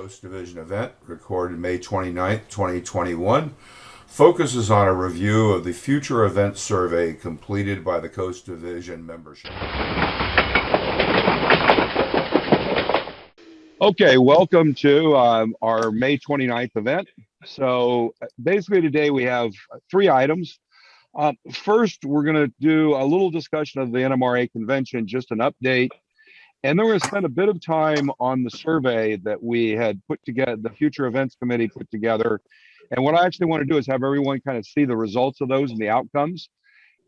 Coast Division event recorded May 29th, 2021 focuses on a review of the future event survey completed by the Coast Division membership. Okay, welcome to our May 29th event. So basically today we have three items. First, we're going to do a little discussion of the NMRA convention, just an update. And then we're going to spend a bit of time on the survey that we had put together, the Future Events Committee put together. And what I actually want to do is have everyone kind of see the results of those and the outcomes.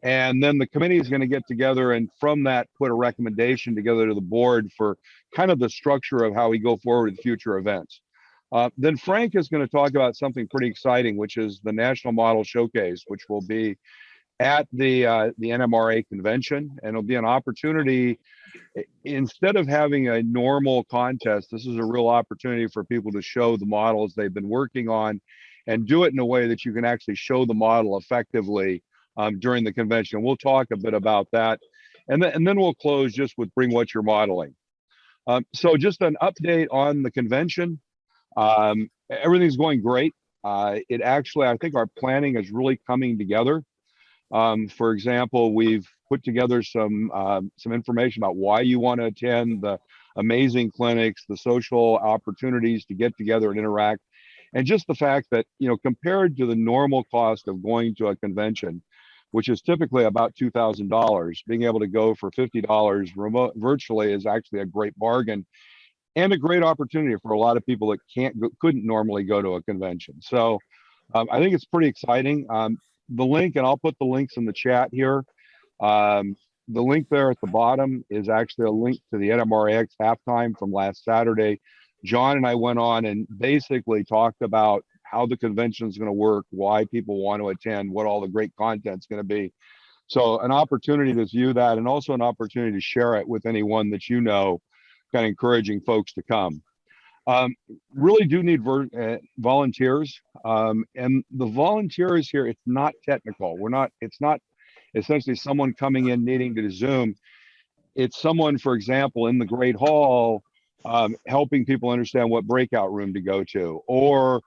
And then the committee is going to get together and from that put a recommendation together to the board for kind of the structure of how we go forward with future events. Then Frank is going to talk about something pretty exciting, which is the National Model Showcase, which will be at the NMRA convention, and it'll be an opportunity. Instead of having a normal contest, this is a real opportunity for people to show the models they've been working on and do it in a way that you can actually show the model effectively during the convention. We'll talk a bit about that. And then we'll close just with bring what you're modeling. So just an update on the convention. Everything's going great. It actually, I think our planning is really coming together. For example, we've put together some information about why you want to attend, the amazing clinics, the social opportunities to get together and interact, and just the fact that, you know, compared to the normal cost of going to a convention, which is typically about $2,000, being able to go for $50 remote virtually is actually a great bargain and a great opportunity for a lot of people that couldn't normally go to a convention. So I think it's pretty exciting. The link, and I'll put the links in the chat here. The link there at the bottom is actually a link to the NMRAX halftime from last Saturday. John and I went on and basically talked about how the convention is going to work, why people want to attend, what all the great content's going to be. So an opportunity to view that, and also an opportunity to share it with anyone that you know, kind of encouraging folks to come. Really do need volunteers, and the volunteers here, it's not technical. It's not essentially someone coming in needing to Zoom. It's someone, for example, in the Great Hall, helping people understand what breakout room to go to, or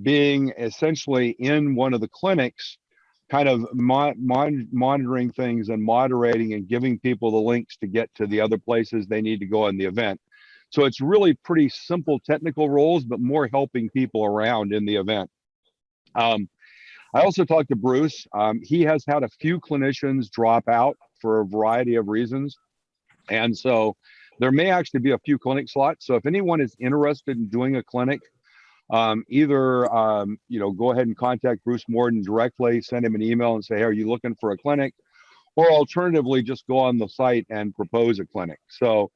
being essentially in one of the clinics, kind of monitoring things and moderating and giving people the links to get to the other places they need to go in the event. So it's really pretty simple technical roles, but more helping people around in the event. I also talked to Bruce. He has had a few clinicians drop out for a variety of reasons. And so there may actually be a few clinic slots. So if anyone is interested in doing a clinic, either go ahead and contact Bruce Morden directly, send him an email and say, hey, are you looking for a clinic? Or alternatively, just go on the site and propose a clinic. So,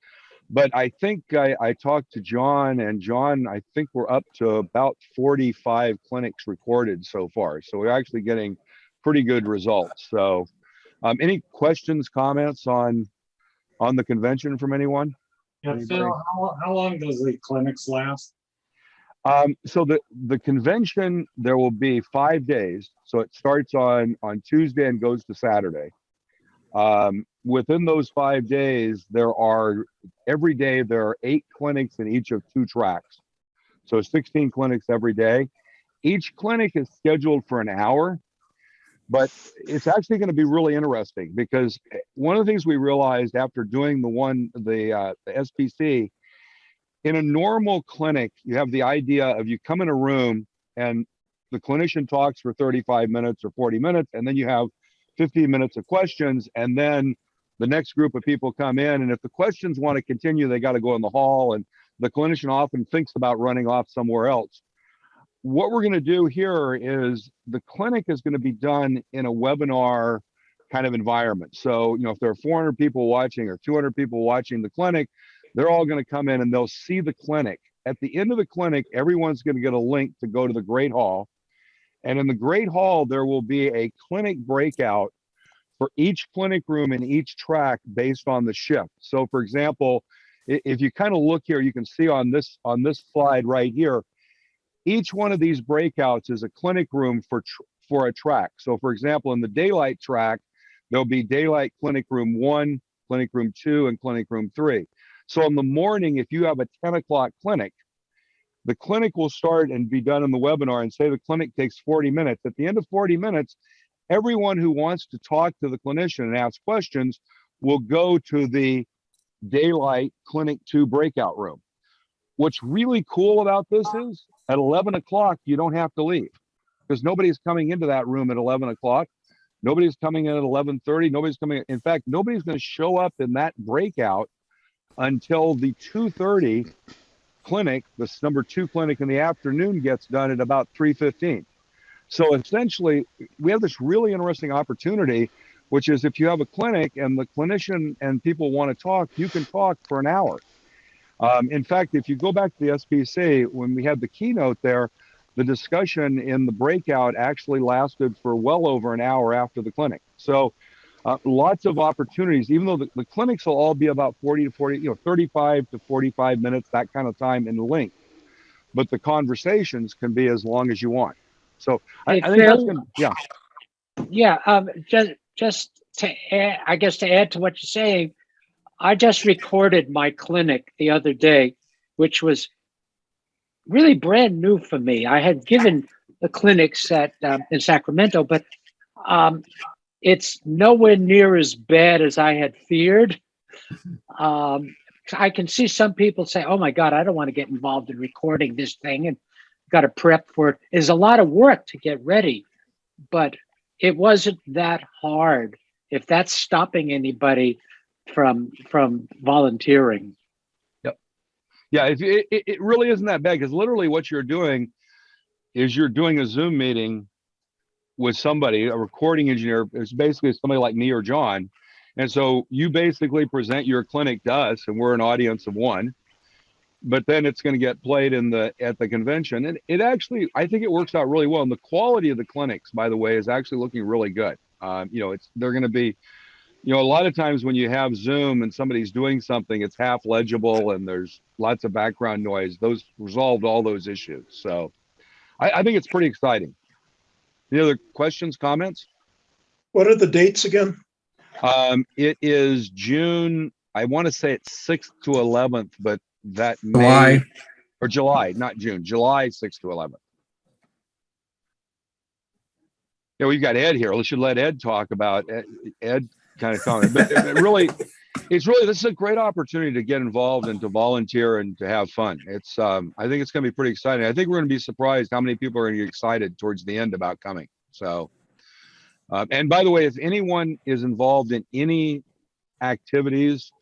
but I think I talked to John, and John, I think we're up to about 45 clinics recorded so far. So we're actually getting pretty good results. So any questions, comments on the convention from anyone? Yeah, Phil, how long does the clinics last? So the convention, there will be 5 days. So it starts on Tuesday and goes to Saturday. Within those 5 days, every day there are 8 clinics in each of 2 tracks. So 16 clinics every day. Each clinic is scheduled for an hour, but it's actually going to be really interesting because one of the things we realized after doing the SPC, in a normal clinic, you have the idea of you come in a room and the clinician talks for 35 minutes or 40 minutes, and then you have 15 minutes of questions, and then the next group of people come in, and if the questions want to continue, they got to go in the hall, and the clinician often thinks about running off somewhere else. What we're going to do here is the clinic is going to be done in a webinar kind of environment. So, you know, if there are 400 people watching or 200 people watching the clinic, they're all going to come in and they'll see the clinic. At the end of the clinic, everyone's going to get a link to go to the Great Hall. And in the Great Hall, there will be a clinic breakout for each clinic room in each track based on the shift. So for example, if you kind of look here, you can see on this slide right here, each one of these breakouts is a clinic room for a track. So for example, in the daylight track, there'll be daylight clinic room 1, clinic room 2, and clinic room 3. So in the morning, if you have a 10 o'clock clinic, The clinic will start and be done in the webinar, and say the clinic takes 40 minutes. At the end of 40 minutes, everyone who wants to talk to the clinician and ask questions will go to the Daylight Clinic 2 breakout room. What's really cool about this is at 11 o'clock, you don't have to leave, because nobody's coming into that room at 11 o'clock. Nobody's coming in at 11:30. Nobody's coming. In fact, nobody's going to show up in that breakout until the 2:30 clinic, this number 2 clinic in the afternoon, gets done at about 3:15. So essentially, we have this really interesting opportunity, which is if you have a clinic and the clinician and people want to talk, you can talk for an hour. In fact, if you go back to the SPC, when we had the keynote there, the discussion in the breakout actually lasted for well over an hour after the clinic. So lots of opportunities, even though the clinics will all be about 35 to 45 minutes, that kind of time in length. But the conversations can be as long as you want. So Hey, I think that's Phil? going to, yeah. Yeah, just to add, I guess to add to what you're saying, I just recorded my clinic the other day, which was really brand new for me. I had given the clinics at in Sacramento, but it's nowhere near as bad as I had feared. I can see some people say, "Oh my God, I don't want to get involved in recording this thing and got to prep for it." There's a lot of work to get ready, but it wasn't that hard. If that's stopping anybody from volunteering. Yep. Yeah, it really isn't that bad, because literally what you're doing is you're doing a Zoom meeting with somebody, a recording engineer. It's basically somebody like me or John. And so you basically present your clinic to us, and we're an audience of one. But then it's going to get played at the convention. And it actually, I think it works out really well. And the quality of the clinics, by the way, is actually looking really good. They're going to be, a lot of times when you have Zoom and somebody's doing something, it's half legible and there's lots of background noise. Those resolved all those issues. So I think it's pretty exciting. Any other questions, comments? What are the dates again? It is June, I want to say it's 6th to 11th, but that July. or July, not June, July 6th to 11th. Yeah, we've got Ed here. We should let Ed talk about Ed kind of comment. But this is a great opportunity to get involved and to volunteer and to have fun. It's I think it's going to be pretty exciting. I think we're going to be surprised how many people are going to get excited towards the end about coming. So, and by the way, if anyone is involved in any activities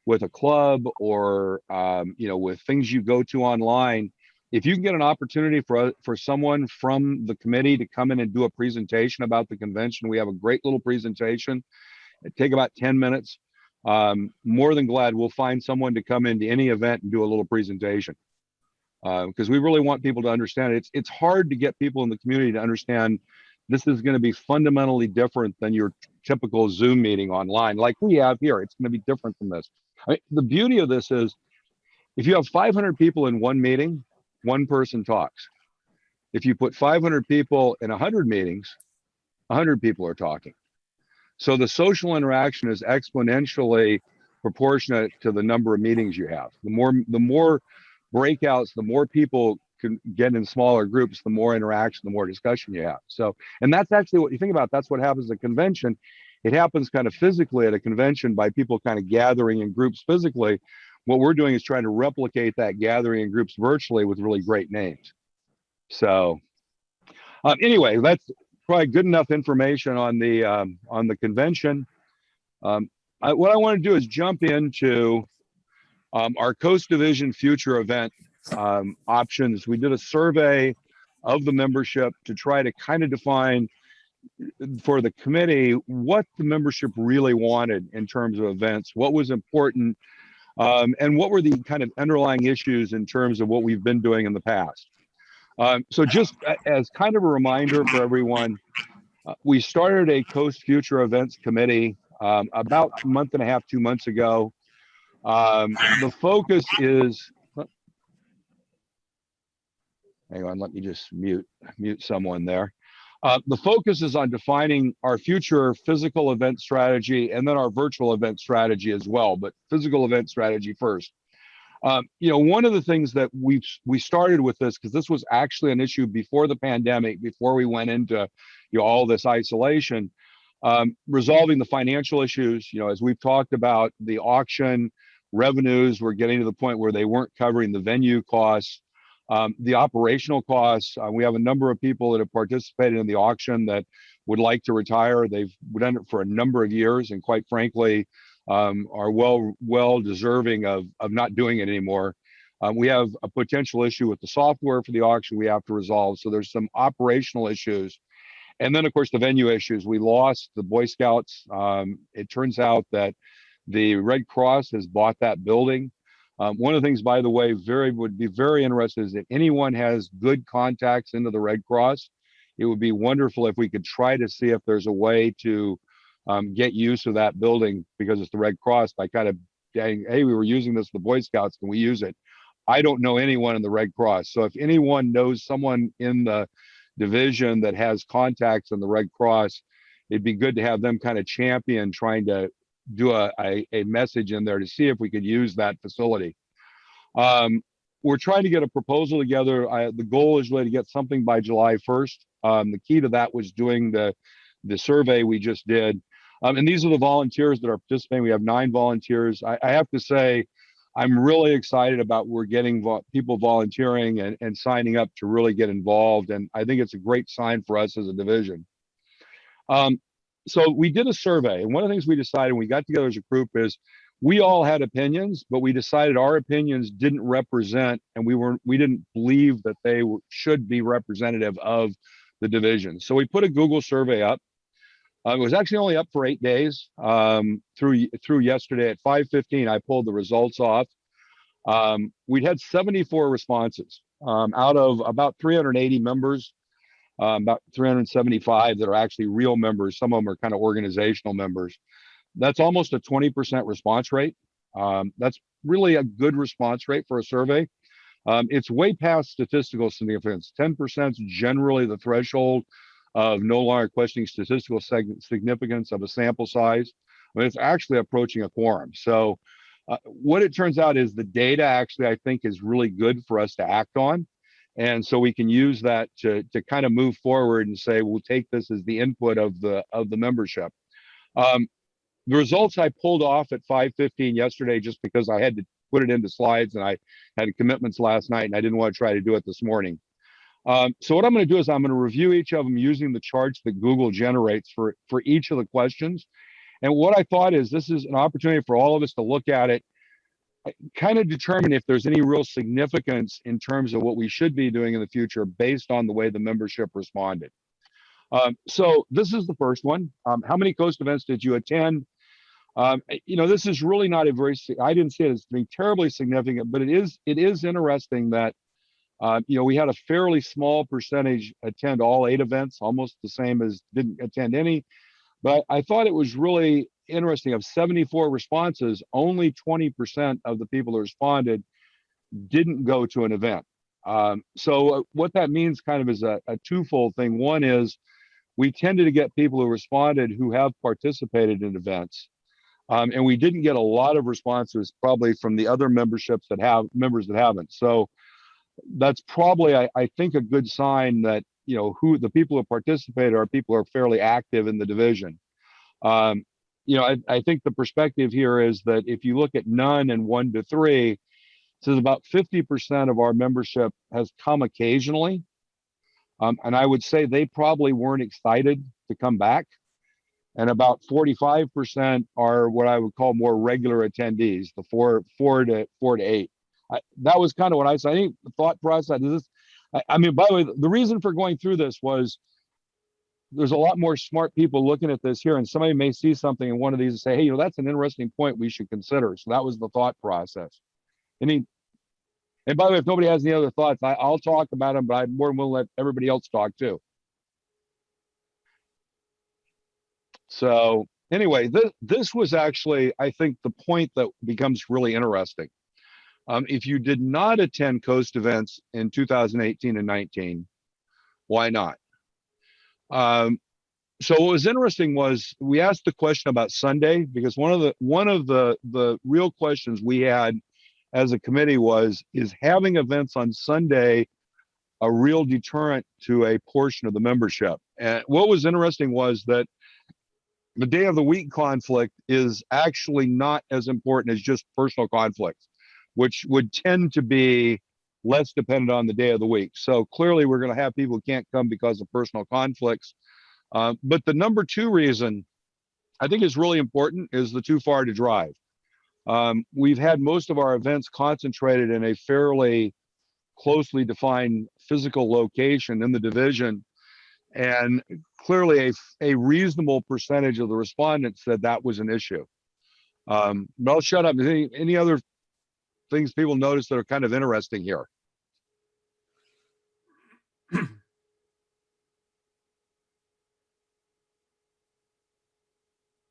with a club or with things you go to online, if you can get an opportunity for someone from the committee to come in and do a presentation about the convention, we have a great little presentation. It take about 10 minutes. More than glad we'll find someone to come into any event and do a little presentation, because we really want people to understand it. It's hard to get people in the community to understand this is going to be fundamentally different than your typical Zoom meeting online like we have here. It's going to be different from this. The beauty of this is if you have 500 people in one meeting, one person talks. If you put 500 people in 100 meetings, 100 people are talking. So the social interaction is exponentially proportionate to the number of meetings you have. The more breakouts, the more people can get in smaller groups, the more interaction, the more discussion you have. So, and that's actually what you think about. That's what happens at a convention. It happens kind of physically at a convention by people kind of gathering in groups physically. What we're doing is trying to replicate that gathering in groups virtually with really great names. So anyway, that's probably good enough information on the convention. What I want to do is jump into our Coast Division future event options. We did a survey of the membership to try to kind of define for the committee what the membership really wanted in terms of events, what was important, and what were the kind of underlying issues in terms of what we've been doing in the past. So just as kind of a reminder for everyone, we started a Coast Future Events Committee about a month and a half, 2 months ago. The focus is, hang on, let me just mute someone there. The focus is on defining our future physical event strategy and then our virtual event strategy as well, but physical event strategy first. One of the things that we started with this, because this was actually an issue before the pandemic, before we went into all this isolation, resolving the financial issues. As we've talked about, the auction revenues were getting to the point where they weren't covering the venue costs, the operational costs. We have a number of people that have participated in the auction that would like to retire. They've done it for a number of years, and quite frankly, are well deserving of not doing it anymore. We have a potential issue with the software for the auction we have to resolve. So there's some operational issues. And then, of course, the venue issues. We lost the Boy Scouts. It turns out that the Red Cross has bought that building. One of the things, by the way, would be very interested is if anyone has good contacts into the Red Cross, it would be wonderful if we could try to see if there's a way to get use of that building, because it's the Red Cross, by kind of saying, hey, we were using this for the Boy Scouts, can we use it? I don't know anyone in the Red Cross. So if anyone knows someone in the division that has contacts in the Red Cross, it'd be good to have them kind of champion trying to do a message in there to see if we could use that facility. We're trying to get a proposal together. The goal is really to get something by July 1st. The key to that was doing the survey we just did. And these are the volunteers that are participating. We have 9 volunteers. I have to say, I'm really excited about we're getting people volunteering and signing up to really get involved. And I think it's a great sign for us as a division. So we did a survey, and one of the things we decided when we got together as a group is we all had opinions, but we decided our opinions didn't represent, and we didn't believe that they should be representative of the division. So we put a Google survey up. It was actually only up for 8 days. Through yesterday at 5:15, I pulled the results off. We'd had 74 responses out of about 380 members. About 375 that are actually real members. Some of them are kind of organizational members. That's almost a 20% response rate. That's really a good response rate for a survey. It's way past statistical significance. 10% is generally the threshold of no longer questioning statistical significance of a sample size. I mean, it's actually approaching a quorum. So what it turns out is the data actually, I think, is really good for us to act on. And so we can use that to kind of move forward and say, we'll take this as the input of the membership. The results I pulled off at 5:15 yesterday, just because I had to put it into slides and I had commitments last night and I didn't want to try to do it this morning. So what I'm going to do is I'm going to review each of them using the charts that Google generates for each of the questions. And what I thought is this is an opportunity for all of us to look at it, kind of determine if there's any real significance in terms of what we should be doing in the future based on the way the membership responded. So this is the first one. How many coast events did you attend? This is really not I didn't see it as being terribly significant, but it is interesting that, we had a fairly small percentage attend all 8 events, almost the same as didn't attend any. But I thought it was really interesting. Of 74 responses, only 20% of the people who responded didn't go to an event. So what that means kind of is a twofold thing. One is we tended to get people who responded who have participated in events. And we didn't get a lot of responses probably from the other memberships that have members that haven't. So that's probably, I think, a good sign that, who the people who participated are people who are fairly active in the division. I think the perspective here is that if you look at none and 1 to 3, it says about 50% of our membership has come occasionally. And I would say they probably weren't excited to come back. And about 45% are what I would call more regular attendees, the 4 to 8. That was kind of what I said. I think the thought process is this. I mean, by the way, the reason for going through this was there's a lot more smart people looking at this here, and somebody may see something in one of these and say, hey, that's an interesting point we should consider. So that was the thought process. And by the way, if nobody has any other thoughts, I'll talk about them, but I'm more than willing to let everybody else talk too. So anyway, this was actually, I think, the point that becomes really interesting. If you did not attend Coast events in 2018 and 19, why not? So what was interesting was we asked the question about Sunday, because one of the real questions we had as a committee was, is having events on Sunday a real deterrent to a portion of the membership? And what was interesting was that the day of the week conflict is actually not as important as just personal conflicts, which would tend to be less dependent on the day of the week. So clearly we're going to have people who can't come because of personal conflicts. But the number two reason I think is really important is the too far to drive. We've had most of our events concentrated in a fairly closely defined physical location in the division. And clearly a reasonable percentage of the respondents said that was an issue. But I'll shut up. Any other things people notice that are kind of interesting here?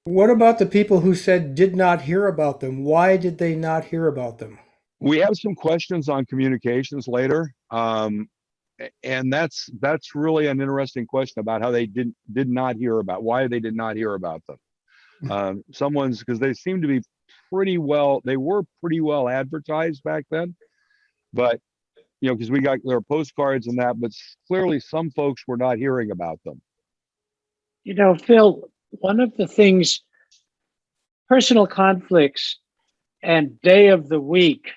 What about the people who said did not hear about them? Why did they not hear about them? We have some questions on communications later. And that's really an interesting question about how they did not hear about, why they did not hear about them. Someone's, because they seem to be they were pretty well advertised back then, but because we got their postcards and that, but clearly some folks were not hearing about them. Phil, one of the things, personal conflicts and day of the week,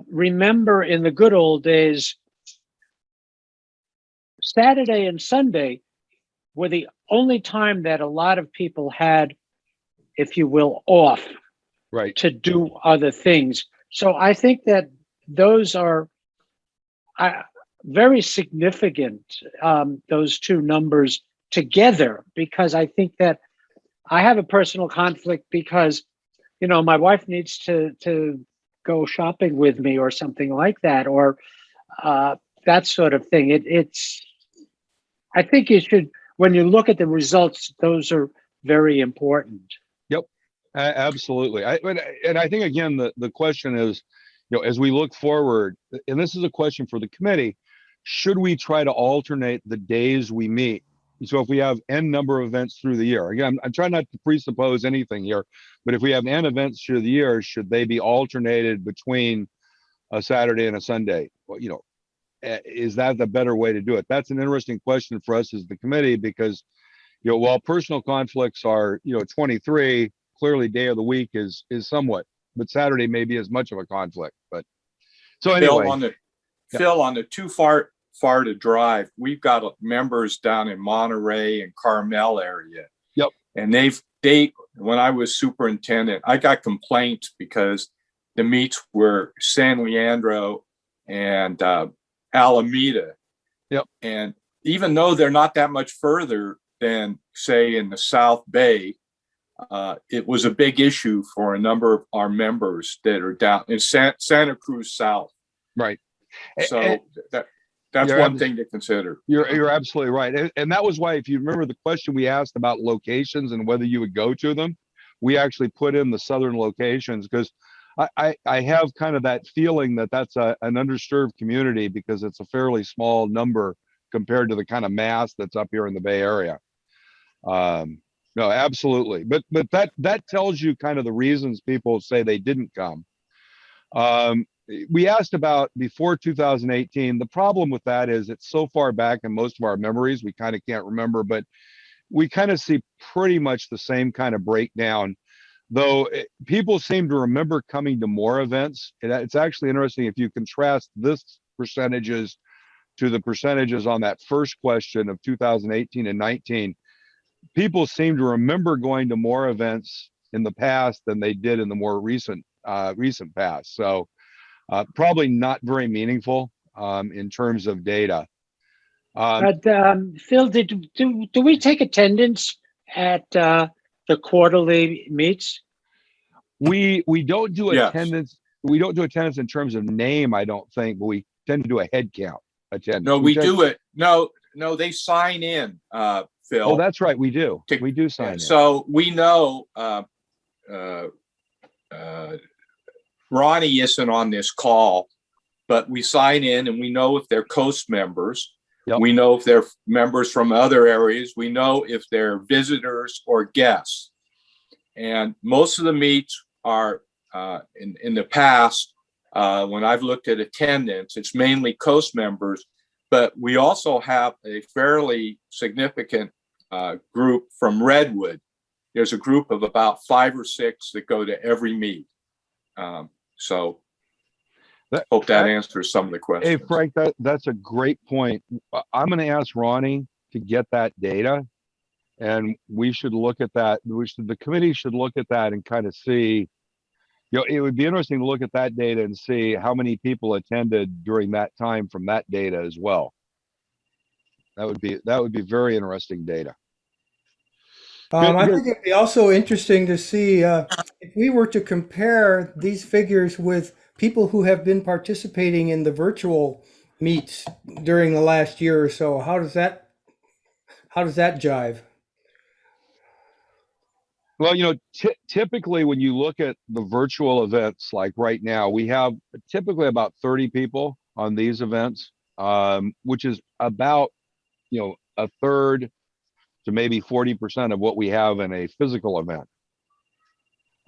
remember in the good old days, Saturday and Sunday were the only time that a lot of people had, if you will, off, right, to do other things. So I think that those are very significant, those two numbers together, because I think that I have a personal conflict because, my wife needs to go shopping with me or something like that, or that sort of thing. I think you should, when you look at the results, those are very important. Yep, absolutely. And I think, again, the question is, as we look forward, and this is a question for the committee, should we try to alternate the days we meet? So if we have N number of events through the year, again, I'm trying not to presuppose anything here, but if we have N events through the year, should they be alternated between a Saturday and a Sunday? Well, is that the better way to do it? That's an interesting question for us as the committee, because, while personal conflicts are, 23, clearly day of the week is somewhat, but Saturday may be as much of a conflict. But so anyway, Phil, on the too far to drive, we've got members down in Monterey and Carmel area. Yep. And when I was superintendent, I got complaints because the meets were San Leandro and Alameda. Yep. And even though they're not that much further than, say, in the South Bay, it was a big issue for a number of our members that are down in Santa Cruz South. Right. So that's one thing to consider. You're absolutely right. And that was why, if you remember the question we asked about locations and whether you would go to them, we actually put in the southern locations, because I have kind of that feeling that that's an underserved community, because it's a fairly small number compared to the kind of mass that's up here in the Bay Area. No, absolutely. But that tells you kind of the reasons people say they didn't come. We asked about before 2018. The problem with that is it's so far back in most of our memories, we kind of can't remember, but we kind of see pretty much the same kind of breakdown, though people seem to remember coming to more events. It's actually interesting if you contrast this percentages to the percentages on that first question of 2018 and 19. People seem to remember going to more events in the past than they did in the more recent past. So probably not very meaningful in terms of data. But Phil, do we take attendance at the quarterly meets? We don't do Yes. attendance. We don't do attendance in terms of name, I don't think, but we tend to do a head count attendance. No, we do it. No, they sign in, Phil. Oh, that's right. We do. We do sign in. So we know Ronnie isn't on this call, but we sign in and we know if they're Coast members. Yep. We know if they're members from other areas. We know if they're visitors or guests. And most of the meets are in the past, when I've looked at attendance, it's mainly Coast members, but we also have a fairly significant group from Redwood. There's a group of about 5 or 6 that go to every meet. So hope that answers some of the questions. Hey, Frank, that's a great point. I'm going to ask Ronnie to get that data, and we should look at that. The committee should look at that and kind of see, you know, it would be interesting to look at that data and see how many people attended during that time from that data as well. That would be very interesting data. I think it'd be also interesting to see if we were to compare these figures with people who have been participating in the virtual meets during the last year or so. How does that jive? Well, you know, typically when you look at the virtual events, like right now, we have typically about 30 people on these events, which is about, you know, a third to maybe 40% of what we have in a physical event.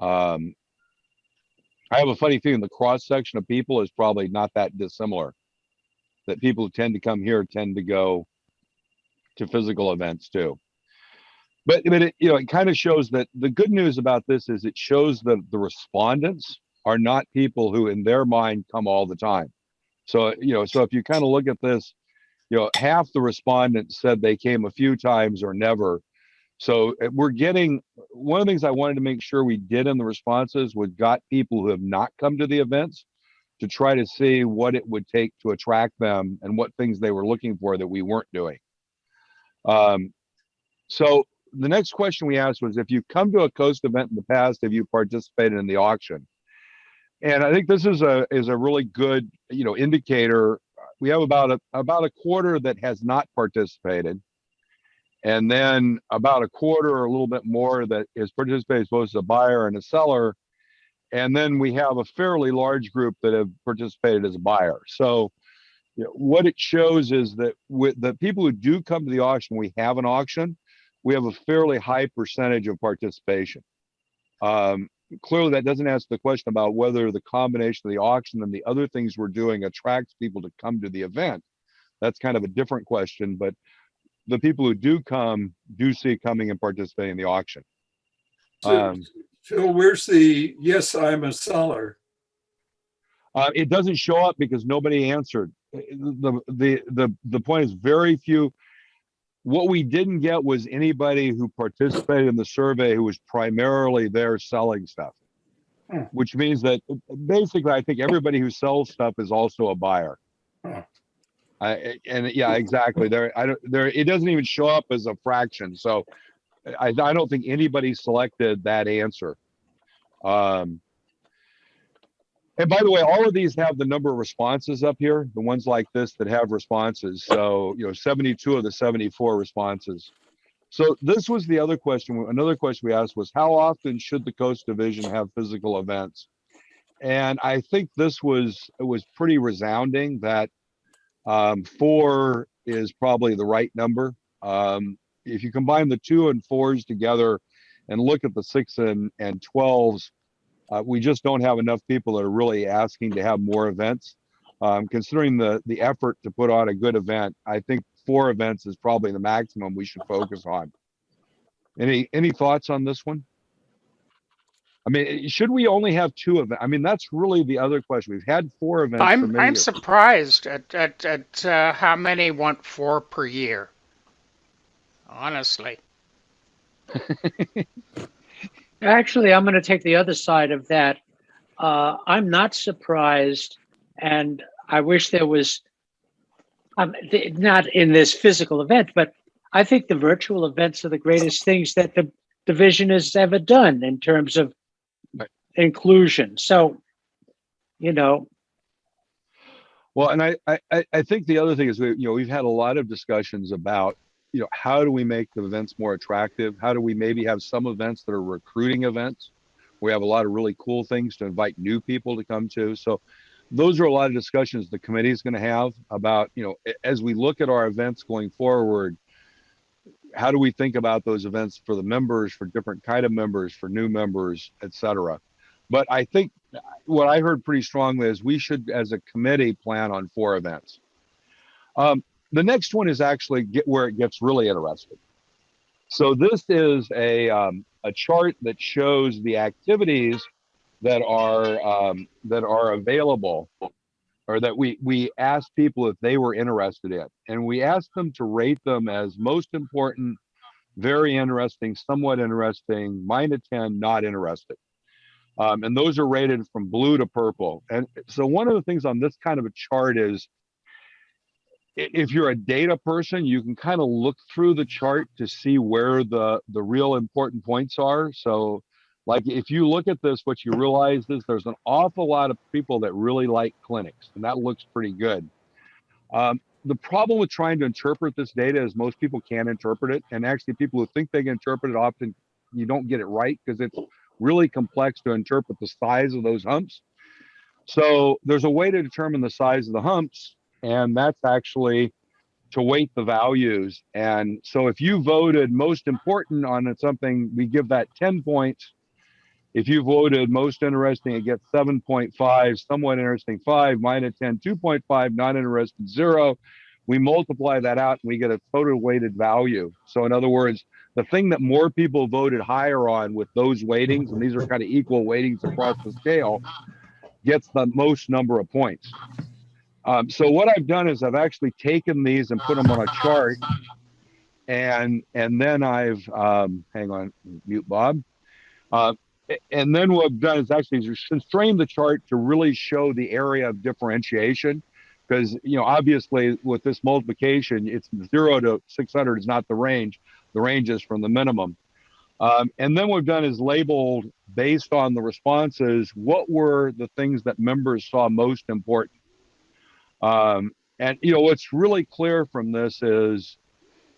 I have a funny feeling the cross section of people is probably not that dissimilar. That people who tend to come here tend to go to physical events too. But it, you know, it kind of shows that the good news about this is it shows that the respondents are not people who in their mind come all the time. So, you know, so if you kind of look at this, you know, half the respondents said they came a few times or never. So we're getting, one of the things I wanted to make sure we did in the responses was got people who have not come to the events to try to see what it would take to attract them and what things they were looking for that we weren't doing. So the next question we asked was, if you've come to a Coast event in the past, have you participated in the auction? And I think this is a really good, you know, indicator. We have about a quarter that has not participated. And then about a quarter or a little bit more that is participating both as a buyer and a seller. And then we have a fairly large group that have participated as a buyer. So, you know, what it shows is that with the people who do come to the auction, we have an auction, we have a fairly high percentage of participation. Clearly that doesn't answer the question about whether the combination of the auction and the other things we're doing attracts people to come to the event. That's kind of a different question, but the people who do come do see coming and participating in the auction. So, Phil, where's the yes, I'm a seller? It doesn't show up because nobody answered. The point is very few. What we didn't get was anybody who participated in the survey who was primarily there selling stuff, which means that basically I think everybody who sells stuff is also a buyer. And yeah, exactly. It doesn't even show up as a fraction. So I don't think anybody selected that answer. And by the way, all of these have the number of responses up here, the ones like this that have responses. So, you know, 72 of the 74 responses. So this was the other question. Another question we asked was, how often should the Coast Division have physical events? And I think it was pretty resounding that 4 is probably the right number. If you combine the 2 and 4s together and look at the 6 and 12s, we just don't have enough people that are really asking to have more events. Considering the effort to put on a good event, I think 4 events is probably the maximum we should focus on. Any thoughts on this one? I mean, should we only have 2 events? I mean, that's really the other question. We've had 4 events. I'm surprised at how many want 4 per year. Honestly. Actually, I'm going to take the other side of that. I'm not surprised, and I wish there was, not in this physical event, but I think the virtual events are the greatest things that the division has ever done in terms of inclusion. So, you know. Well, and I think the other thing is, we've had a lot of discussions about, you know, how do we make the events more attractive? How do we maybe have some events that are recruiting events? We have a lot of really cool things to invite new people to come to. So those are a lot of discussions the committee is going to have about, you know, as we look at our events going forward, how do we think about those events for the members, for different kind of members, for new members, et cetera? But I think what I heard pretty strongly is we should, as a committee, plan on 4 events. The next one is actually where it gets really interesting. So this is a chart that shows the activities that are available, or that we asked people if they were interested in, and we asked them to rate them as most important, very interesting, somewhat interesting, -10, not interested. And those are rated from blue to purple. And so one of the things on this kind of a chart is, if you're a data person, you can kind of look through the chart to see where the real important points are. So like if you look at this, what you realize is there's an awful lot of people that really like clinics, and that looks pretty good. The problem with trying to interpret this data is most people can't interpret it. And actually people who think they can interpret it, often you don't get it right because it's really complex to interpret the size of those humps. So there's a way to determine the size of the humps, and that's actually to weight the values. And so if you voted most important on something, we give that 10 points. If you voted most interesting, it gets 7.5, somewhat interesting 5, -10, 2.5, not interested 0. We multiply that out and we get a total weighted value. So in other words, the thing that more people voted higher on with those weightings, and these are kind of equal weightings across the scale, gets the most number of points. So what I've done is I've actually taken these and put them on a chart, and then I've hang on, mute Bob. And then what I've done is actually constrained the chart to really show the area of differentiation, because obviously with this multiplication, it's 0 to 600 is not the range. The range is from the minimum. And then what we've done is labeled, based on the responses, what were the things that members saw most important. And what's really clear from this is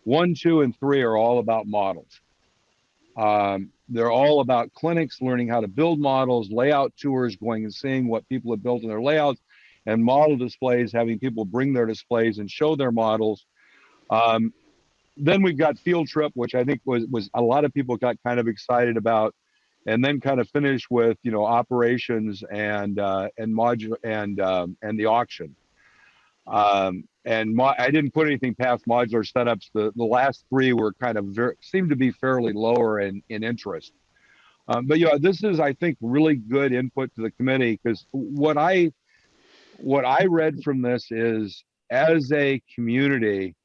1, 2, and 3 are all about models. They're all about clinics, learning how to build models, layout tours, going and seeing what people have built in their layouts, and model displays, having people bring their displays and show their models. Then we've got field trip, which I think was a lot of people got kind of excited about, and then kind of finish with operations and modular and the auction. I didn't put anything past modular setups. The last 3 were kind of seemed to be fairly lower in interest. But this is, I think, really good input to the committee, because what I read from this is, as a community,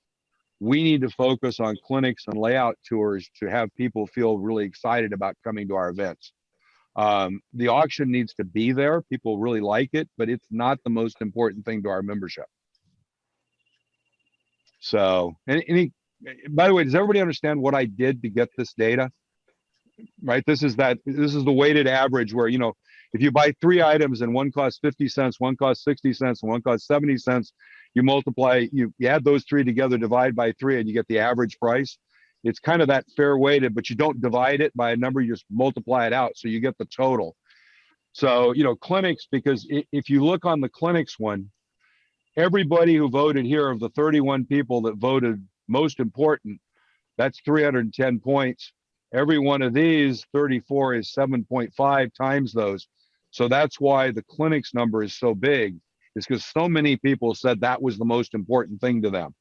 we need to focus on clinics and layout tours to have people feel really excited about coming to our events. The auction needs to be there. People really like it, but it's not the most important thing to our membership. So, by the way, does everybody understand what I did to get this data? Right, this is the weighted average, where if you buy 3 items and one costs 50 cents, one costs 60 cents, and one costs 70 cents, you multiply, you add those 3 together, divide by 3, and you get the average price. It's kind of that fair weighted, but you don't divide it by a number, you just multiply it out, so you get the total. So clinics, because if you look on the clinics one, everybody who voted here, of the 31 people that voted most important, that's 310 points. Every one of these 34 is 7.5 times those. So that's why the clinics number is so big, is because so many people said that was the most important thing to them.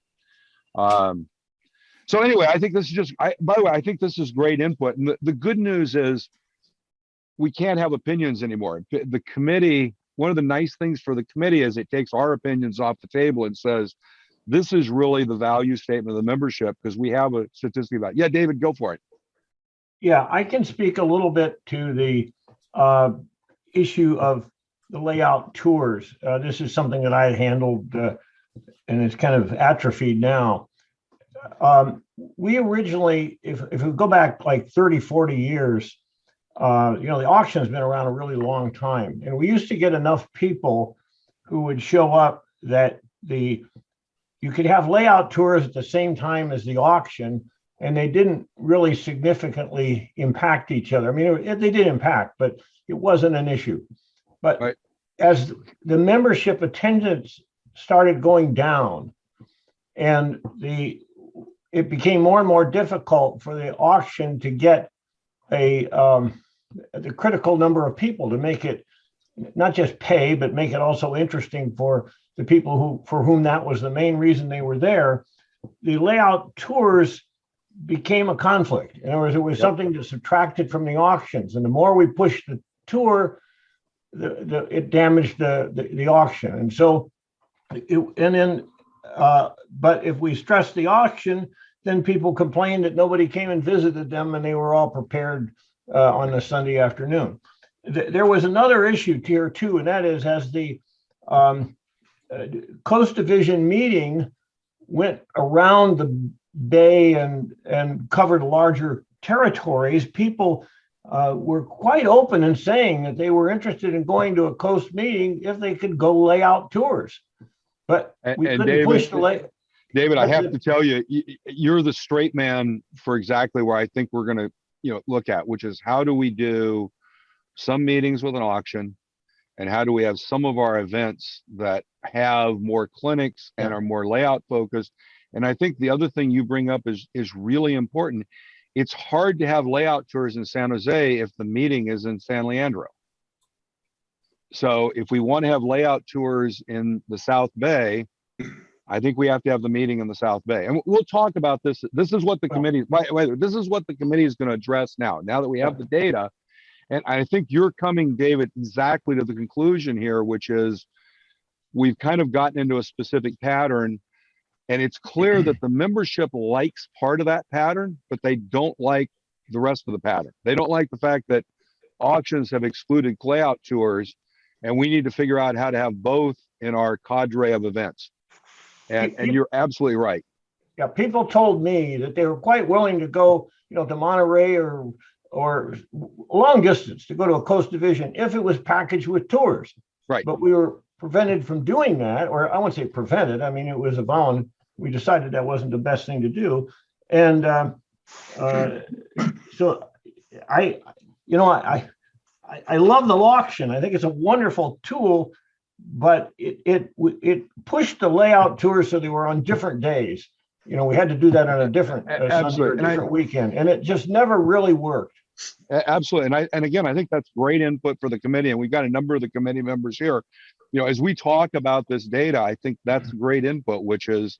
So anyway, I think this is by the way, I think this is great input. And the good news is we can't have opinions anymore. The committee, one of the nice things for the committee is it takes our opinions off the table and says, this is really the value statement of the membership, because we have a statistic about it. Yeah, David, go for it. Yeah, I can speak a little bit to the issue of the layout tours. This is something that I had handled, and it's kind of atrophied now. We originally, if we go back like 30, 40 years, the auction has been around a really long time. And we used to get enough people who would show up that you could have layout tours at the same time as the auction, and they didn't really significantly impact each other. I mean, they did impact, but it wasn't an issue. But right. As the membership attendance started going down, and it became more and more difficult for the auction to get a the critical number of people to make it not just pay, but make it also interesting for the people for whom that was the main reason they were there. The layout tours became a conflict. In other words, it was something that subtracted from the auctions, and the more we pushed the tour, it damaged the auction. And so, but if we stressed the auction, then people complained that nobody came and visited them, and they were all prepared on the Sunday afternoon. There was another issue, tier 2, and that is, as the Coast Division meeting went around the bay and covered larger territories, people were quite open in saying that they were interested in going to a coast meeting if they could go lay out tours. But we couldn't push the lay. David, I have to tell you, you're the straight man for exactly where I think we're going to, look at, which is how do we do some meetings with an auction, and how do we have some of our events that have more clinics and are more layout focused. And I think the other thing you bring up is really important. It's hard to have layout tours in San Jose if the meeting is in San Leandro. So if we want to have layout tours in the South Bay, I think we have to have the meeting in the South Bay. And we'll talk about this. This is what the committee, by the way, this is what the committee is going to address now that we have the data. And I think you're coming, David, exactly to the conclusion here, which is we've kind of gotten into a specific pattern, and it's clear that the membership likes part of that pattern, but they don't like the rest of the pattern. They don't like the fact that auctions have excluded layout tours, and we need to figure out how to have both in our cadre of events. And you're absolutely right. Yeah, people told me that they were quite willing to go, to Monterey or long distance to go to a Coast Division if it was packaged with tours. Right. But we were prevented from doing that, or I won't say prevented. I mean, it was we decided that wasn't the best thing to do. And so I love the auction. I think it's a wonderful tool, but it pushed the layout tours so they were on different days. We had to do that on a different Sunday or different weekend, and it just never really worked. Absolutely. And again, I think that's great input for the committee. And we've got a number of the committee members here. As we talk about this data, I think that's great input, which is,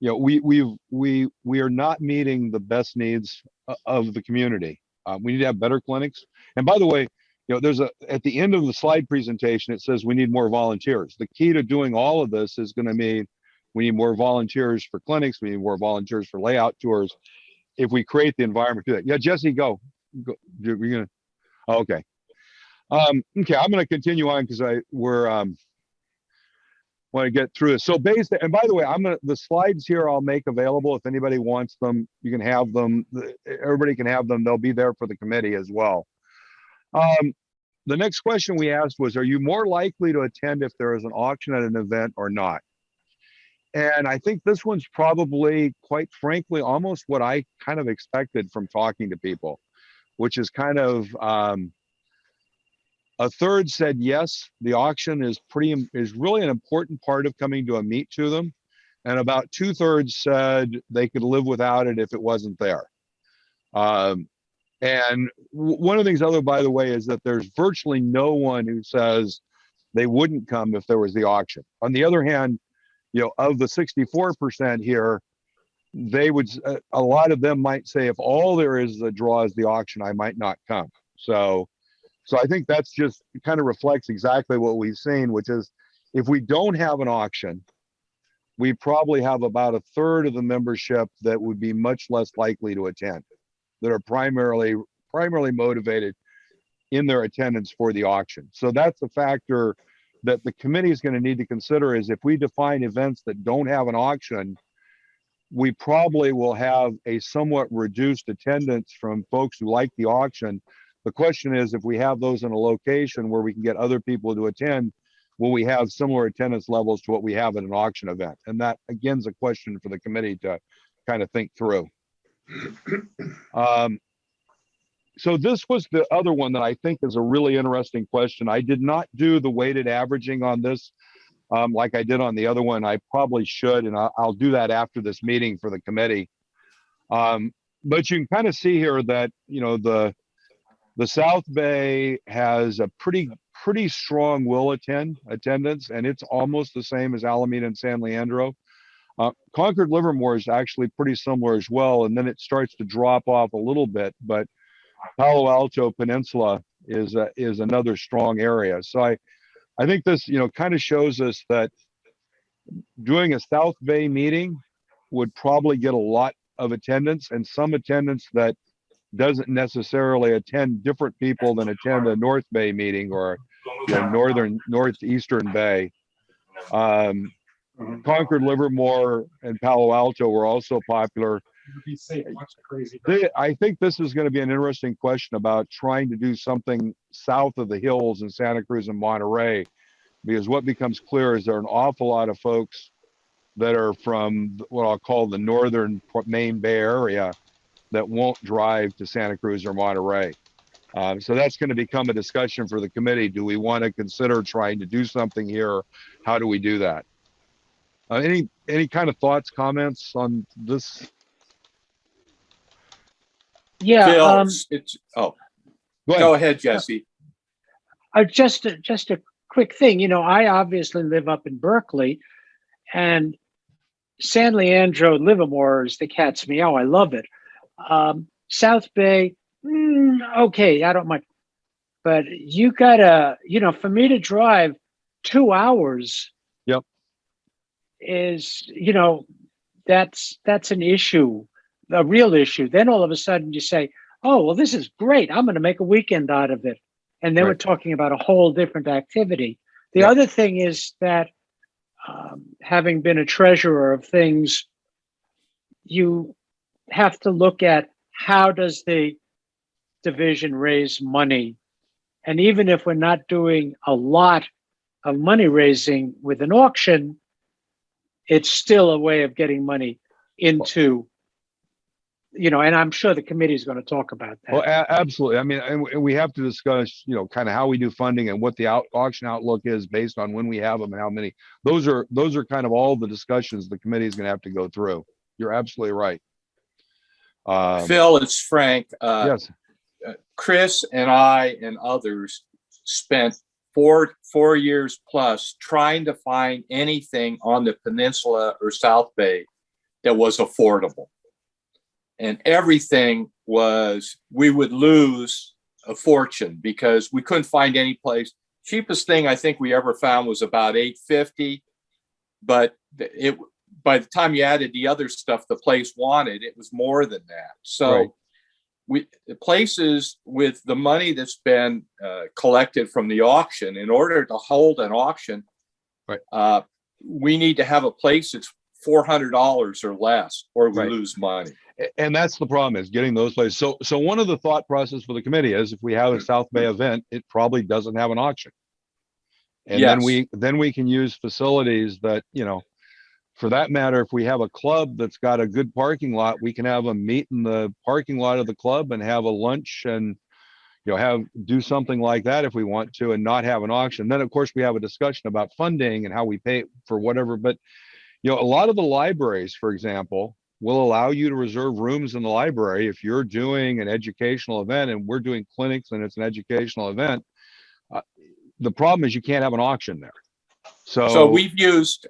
we are not meeting the best needs of the community. We need to have better clinics. And by the way, there's at the end of the slide presentation, it says we need more volunteers. The key to doing all of this is going to mean we need more volunteers for clinics. We need more volunteers for layout tours. If we create the environment to do that. Yeah, Jesse, go. You're gonna. Oh, okay. Okay, I'm going to continue on because we're want to get through this. So basically, and by the way, the slides here I'll make available if anybody wants them. You can have them. Everybody can have them. They'll be there for the committee as well. The next question we asked was, are you more likely to attend if there is an auction at an event or not? And I think this one's probably, quite frankly, almost what I kind of expected from talking to people, which is kind of a third said yes, the auction is really an important part of coming to a meet to them. And about 2/3 said they could live without it if it wasn't there. And one of the things, by the way, is that there's virtually no one who says they wouldn't come if there was the auction. On the other hand, of the 64% here, a lot of them might say, if all there is a draw is the auction, I might not come. So I think that's just kind of reflects exactly what we've seen, which is if we don't have an auction, we probably have about 1/3 of the membership that would be much less likely to attend, that are primarily motivated in their attendance for the auction. So that's a factor that the committee is going to need to consider, is if we define events that don't have an auction, we probably will have a somewhat reduced attendance from folks who like the auction. The question is, if we have those in a location where we can get other people to attend, will we have similar attendance levels to what we have at an auction event? And that, again, is a question for the committee to kind of think through. So this was the other one that I think is a really interesting question. I did not do the weighted averaging on this like I did on the other one. I probably should, and I'll do that after this meeting for the committee. But you can kind of see here that, the The South Bay has a pretty strong will attendance, and it's almost the same as Alameda and San Leandro. Concord Livermore is actually pretty similar as well, and then it starts to drop off a little bit. But Palo Alto Peninsula is another strong area. So I think this kind of shows us that doing a South Bay meeting would probably get a lot of attendance, and some attendance that doesn't necessarily attend different people than attend a North Bay meeting or northeastern Bay. Concord, Livermore, and Palo Alto were also popular. I think this is going to be an interesting question about trying to do something south of the hills in Santa Cruz and Monterey, because what becomes clear is there are an awful lot of folks that are from what I'll call the northern Main Bay Area that won't drive to Santa Cruz or Monterey. So that's going to become a discussion for the committee. Do we want to consider trying to do something here? How do we do that? Any kind of thoughts, comments on this? Yeah. Phil, go ahead, Jesse. Just a quick thing. I obviously live up in Berkeley, and San Leandro, Livermore is the cat's meow. I love it. South Bay, okay, I don't mind. But you gotta, for me to drive 2 hours. Yep. Is, that's an issue, a real issue. Then all of a sudden you say, oh, well, this is great. I'm going to make a weekend out of it. And then we're talking about a whole different activity. The other thing is that having been a treasurer of things, you have to look at how does the division raise money. And even if we're not doing a lot of money raising with an auction, it's still a way of getting money into, and I'm sure the committee is going to talk about that. Well, absolutely. I mean, and we have to discuss, kind of how we do funding and what the auction outlook is based on when we have them and how many. Those are kind of all the discussions the committee is going to have to go through. You're absolutely right. Phil, it's Frank. Yes. Chris and I and others spent four years plus trying to find anything on the peninsula or South Bay that was affordable. And everything we would lose a fortune because we couldn't find any place. Cheapest thing I think we ever found was about $850, but by the time you added the other stuff the place wanted, it was more than that. So the places with the money that's been collected from the auction, in order to hold an auction, we need to have a place that's $400 or less, or we lose money. And that's the problem, is getting those places. So one of the thought process for the committee is, if we have a South Bay event, it probably doesn't have an auction. And then we can use facilities that, for that matter, if we have a club that's got a good parking lot, we can have them meet in the parking lot of the club and have a lunch and, do something like that if we want to, and not have an auction. Then of course we have a discussion about funding and how we pay for whatever. But, a lot of the libraries, for example, will allow you to reserve rooms in the library if you're doing an educational event, and we're doing clinics and it's an educational event. The problem is you can't have an auction there. So we used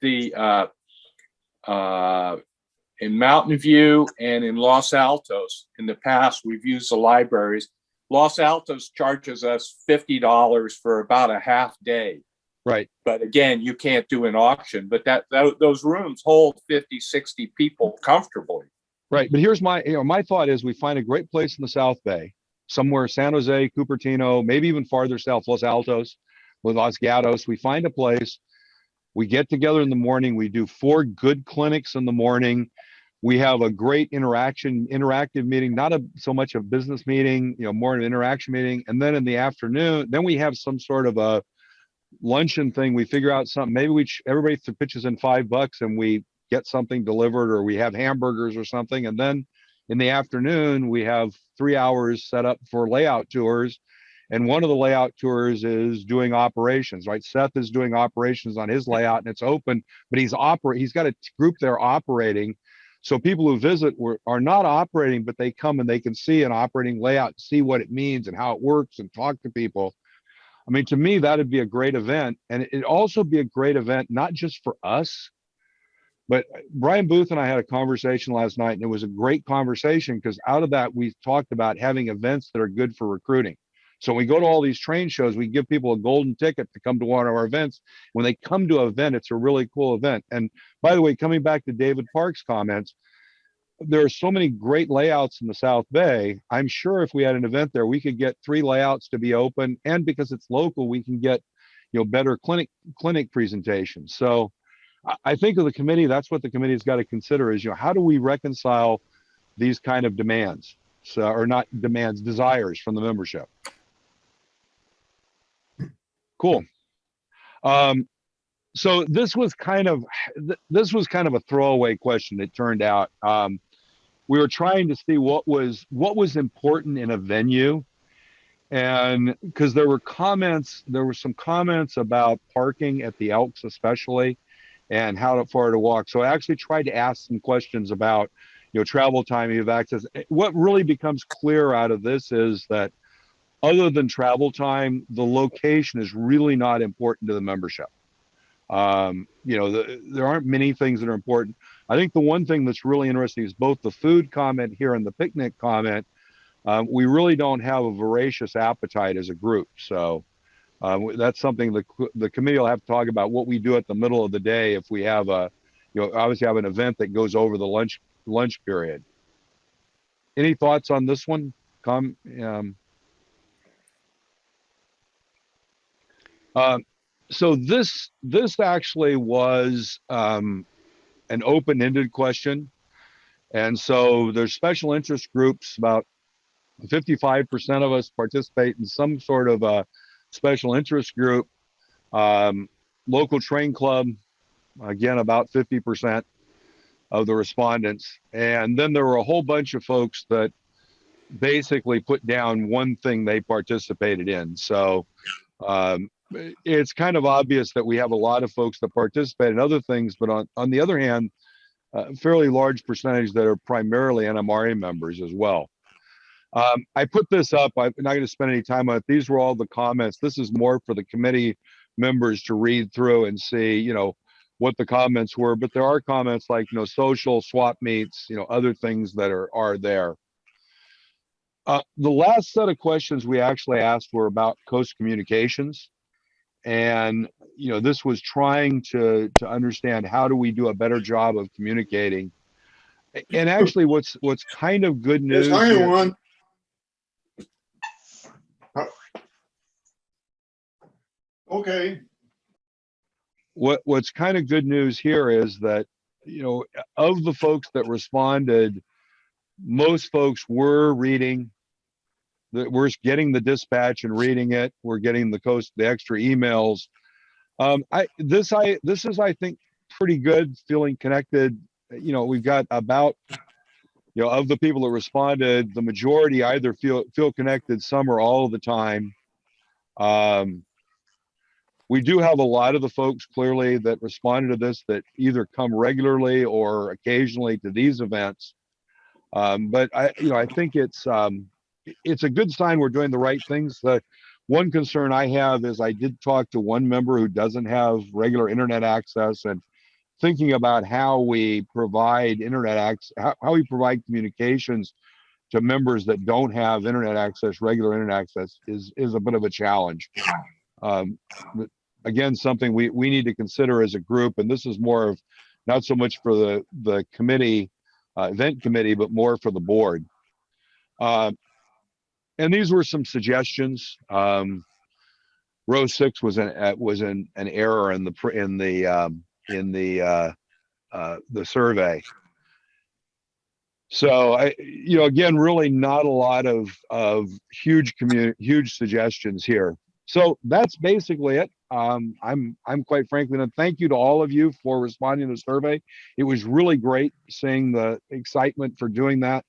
the in Mountain View and in Los Altos in the past. We've used the libraries. Los Altos charges us $50 for about a half day. Right. But again, you can't do an auction, but those rooms hold 50, 60 people comfortably. Right. But here's my thought is, we find a great place in the South Bay, somewhere San Jose, Cupertino, maybe even farther south, Los Altos, with Los Gatos. We find a place, we get together in the morning, we do 4 good clinics in the morning. We have a great interactive meeting, not so much a business meeting, more an interaction meeting. And then in the afternoon, then we have some sort of a luncheon thing. We figure out something, maybe everybody pitches in $5 and we get something delivered, or we have hamburgers or something. And then in the afternoon, we have 3 hours set up for layout tours. And one of the layout tours is doing operations, right? Seth is doing operations on his layout, and it's open, but he's got a group there operating. So people who visit are not operating, but they come and they can see an operating layout, see what it means and how it works, and talk to people. I mean, to me, that'd be a great event. And it'd also be a great event, not just for us, but Brian Booth and I had a conversation last night, and it was a great conversation because out of that, we talked about having events that are good for recruiting. So when we go to all these train shows, we give people a golden ticket to come to one of our events. When they come to an event, it's a really cool event. And by the way, coming back to David Park's comments, there are so many great layouts in the South Bay. I'm sure if we had an event there, we could get 3 layouts to be open. And because it's local, we can get, better clinic presentations. So I think of the committee, that's what the committee's got to consider is, how do we reconcile these kind of demands? So, or not demands, desires from the membership. Cool. So this was kind of a throwaway question. It turned out we were trying to see what was important in a venue, and because there were some comments about parking at the Elks especially, and how far to walk. So I actually tried to ask some questions about travel time, you have access. What really becomes clear out of this is that other than travel time, the location is really not important to the membership. There aren't many things that are important. I think the one thing that's really interesting is both the food comment here and the picnic comment. We really don't have a voracious appetite as a group. So that's something the committee will have to talk about what we do at the middle of the day if we have obviously have an event that goes over the lunch period. Any thoughts on this one? So this actually was an open-ended question. And so there's special interest groups. About 55% of us participate in some sort of a special interest group. Local train club, again, about 50% of the respondents. And then there were a whole bunch of folks that basically put down one thing they participated in. So it's kind of obvious that we have a lot of folks that participate in other things, but on the other hand, a fairly large percentage that are primarily NMRA members as well. I put this up. I'm not going to spend any time on it. These were all the comments. This is more for the committee members to read through and see, what the comments were. But there are comments like, social swap meets, other things that are there. The last set of questions we actually asked were about coast communications. And, this was trying to understand how do we do a better job of communicating. And actually what's kind of good news. Yes, I am one. Okay. What's kind of good news here is that, of the folks that responded, most folks were reading, that we're getting the dispatch and reading it. We're getting the extra emails. This is, I think, pretty good, feeling connected. We've got about, of the people that responded, the majority either feel connected some or all of the time. We do have a lot of the folks clearly that responded to this that either come regularly or occasionally to these events. But I think it's a good sign we're doing the right things. The one concern I have is I did talk to one member who doesn't have regular internet access, and thinking about how we provide internet access, how we provide communications to members that don't have internet access, regular internet access, is a bit of a challenge. Again, something we need to consider as a group, and this is more of not so much for the committee, event committee, but more for the board. And these were some suggestions. Row 6 was an error in the survey. So again, really not a lot of huge suggestions here. So that's basically it. I'm quite frankly, and thank you to all of you for responding to the survey. It was really great seeing the excitement for doing that.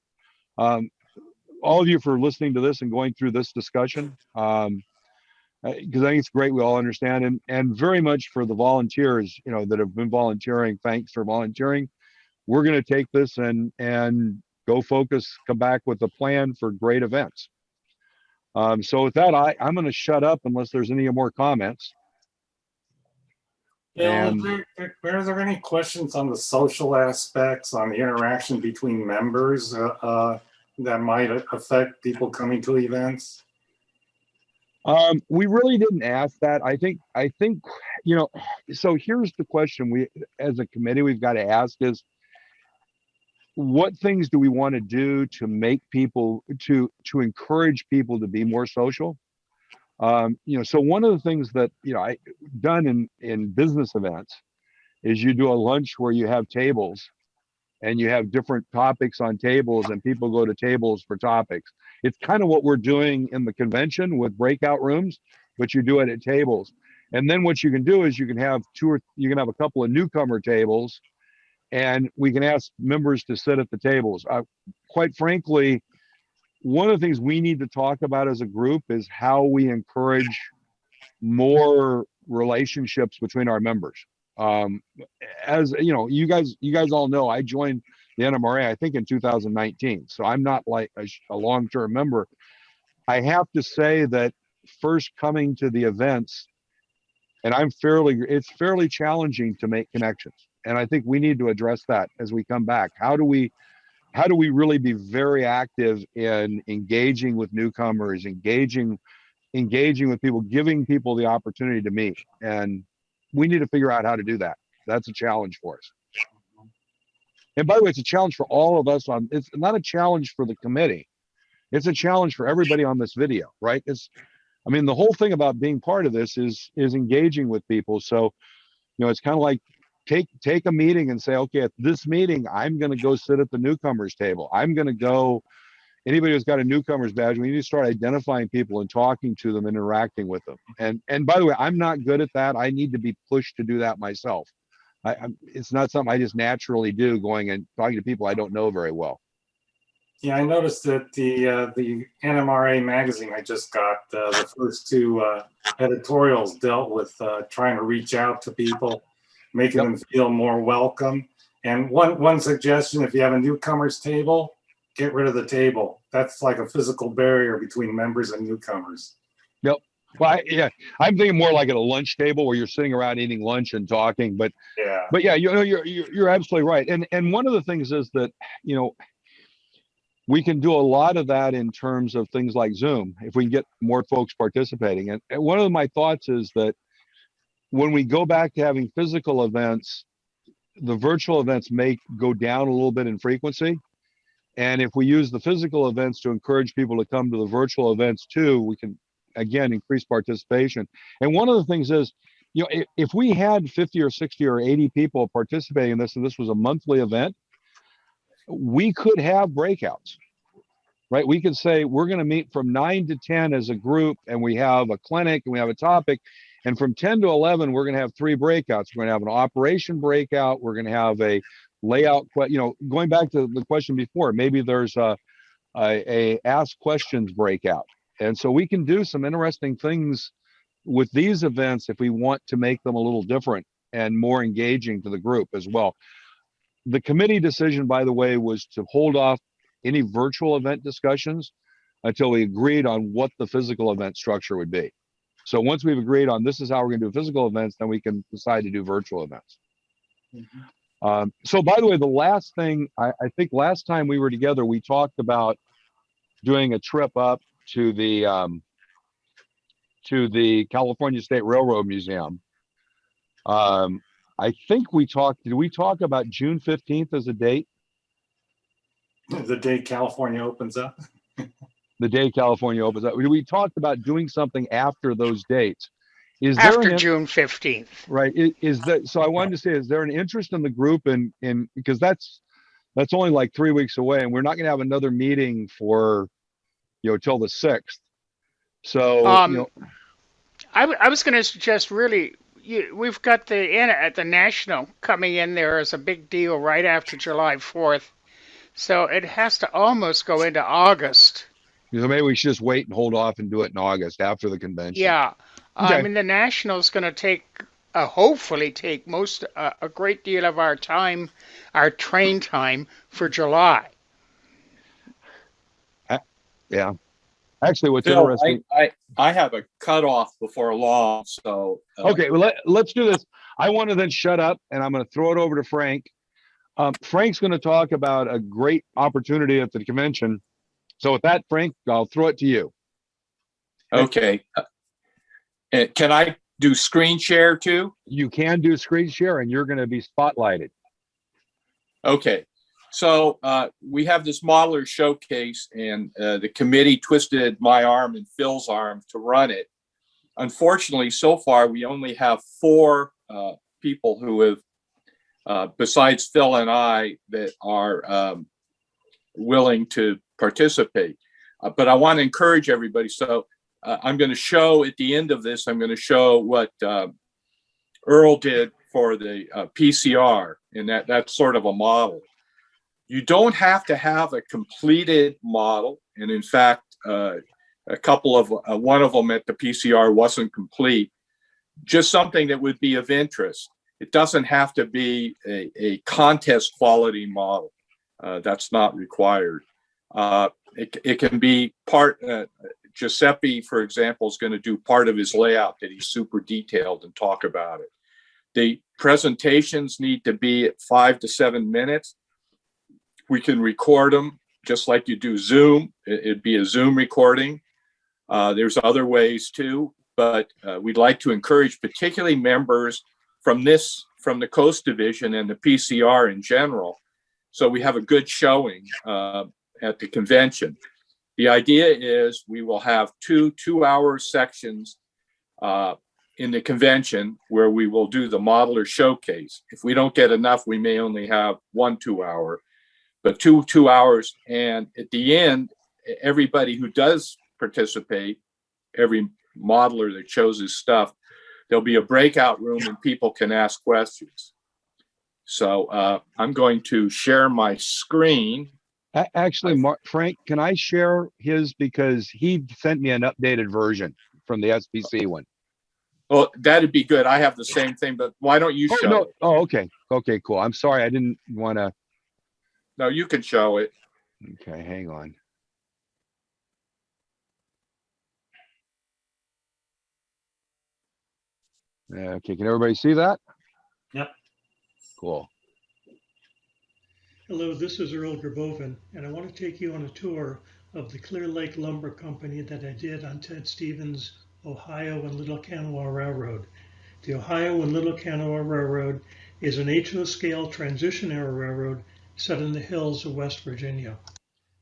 All of you for listening to this and going through this discussion. Because I think it's great we all understand, and very much for the volunteers, that have been volunteering. Thanks for volunteering. we're going to take this and go focus, come back with a plan for great events. So with that, I'm going to shut up unless there's any more comments. Yeah, And are there any questions on the social aspects, on the interaction between members that might affect people coming to events? we really didn't ask that. I think, so here's the question we, as a committee, we've got to ask is, what things do we want to do to make people, to encourage people to be more social? So one of the things that, I done in business events is you do a lunch where you have tables and you have different topics on tables and people go to tables for topics. It's kind of what we're doing in the convention with breakout rooms, but you do it at tables. And then what you can do is you can have a couple of newcomer tables and we can ask members to sit at the tables. Quite frankly, one of the things we need to talk about as a group is how we encourage more relationships between our members. As you guys all know, I joined the NMRA, I think in 2019. So I'm not like a long-term member. I have to say that first coming to the events, and it's fairly challenging to make connections. And I think we need to address that as we come back. How do we really be very active in engaging with newcomers, engaging with people, giving people the opportunity to meet? And we need to figure out how to do that. That's a challenge for us. And by the way, it's a challenge for all of us it's not a challenge for the committee. It's a challenge for everybody on this video, right? The whole thing about being part of this is engaging with people. So, it's kind of like take a meeting and say, okay, at this meeting, I'm going to go sit at the newcomers table. I'm going to go, anybody who's got a newcomer's badge, we need to start identifying people and talking to them, interacting with them. And by the way, I'm not good at that. I need to be pushed to do that myself. It's not something I just naturally do, going and talking to people I don't know very well. Yeah, I noticed that the NMRA magazine I just got, the first two editorials dealt with trying to reach out to people, making them feel more welcome. And one suggestion, if you have a newcomers table, get rid of the table. That's like a physical barrier between members and newcomers. Yep. Well, I'm thinking more like at a lunch table where you're sitting around eating lunch and talking. But yeah, you're absolutely right. And one of the things is that we can do a lot of that in terms of things like Zoom if we can get more folks participating. And one of my thoughts is that when we go back to having physical events, the virtual events may go down a little bit in frequency. And if we use the physical events to encourage people to come to the virtual events too, we can, again, increase participation. And one of the things is, if we had 50 or 60 or 80 people participating in this, and this was a monthly event, we could have breakouts, right? We could say, we're going to meet from 9 to 10 as a group, and we have a clinic and we have a topic. And from 10 to 11, we're going to have 3 breakouts. We're going to have an operation breakout. We're going to have a layout, going back to the question before, maybe there's a ask questions breakout. And so we can do some interesting things with these events if we want to make them a little different and more engaging to the group as well. The committee decision, by the way, was to hold off any virtual event discussions until we agreed on what the physical event structure would be. So once we've agreed on this is how we're going to do physical events, then we can decide to do virtual events. So by the way, the last thing, I think last time we were together, we talked about doing a trip up to the California State Railroad Museum. I think did we talk about June 15th as a date? The day California opens up. The day California opens up. We talked about doing something after those dates. After June 15th. Right. So I wanted to say, is there an interest in the group in because that's only like 3 weeks away, and we're not going to have another meeting for, till the 6th. So, I was going to suggest we've got the National coming in there as a big deal right after July 4th. So it has to almost go into August. So maybe we should just wait and hold off and do it in August after the convention. Yeah. Okay. The National's going to take hopefully take a great deal of our time, our train time for July. Yeah. Actually, what's Phil, interesting. I have a cutoff before long, so. Okay, well, let's do this. I want to then shut up, and I'm going to throw it over to Frank. Frank's going to talk about a great opportunity at the convention. So with that, Frank, I'll throw it to you. Okay. Can I do screen share too? You can do screen share, and you're going to be spotlighted. Okay. So we have this modeler showcase, and the committee twisted my arm and Phil's arm to run it. Unfortunately, so far, we only have 4 people who have, besides Phil and I, that are willing to participate. But I want to encourage everybody. So I'm going to show at the end of this, I'm going to show what Earl did for the PCR, and that's sort of a model. You don't have to have a completed model. And in fact, a couple of one of them at the PCR wasn't complete. Just something that would be of interest. It doesn't have to be a contest quality model. That's not required. It can be part. Giuseppe, for example, is going to do part of his layout that he's super detailed and talk about it. The presentations need to be at 5 to 7 minutes. We can record them just like you do Zoom. It'd be a Zoom recording. There's other ways too, but we'd like to encourage particularly members from the Coast Division and the PCR in general. So we have a good showing at the convention. The idea is we will have two-hour sections in the convention where we will do the modeler showcase. If we don't get enough, we may only have 1 2-hour, but two hours. And at the end, everybody who does participate, every modeler that shows his stuff, there'll be a breakout room and people can ask questions. So I'm going to share my screen. Actually, Frank, can I share his, because he sent me an updated version from the SPC one. Well, that'd be good. I have the same thing, but why don't you show it? Oh, okay. Okay, cool. I'm sorry. I didn't want to. No, you can show it. Okay, hang on. Okay, can everybody see that? Yep. Cool. Hello, this is Earl Grabovin, and I want to take you on a tour of the Clear Lake Lumber Company that I did on Ted Stevens' Ohio and Little Kanawha Railroad. The Ohio and Little Kanawha Railroad is an HO scale transition-era railroad set in the hills of West Virginia.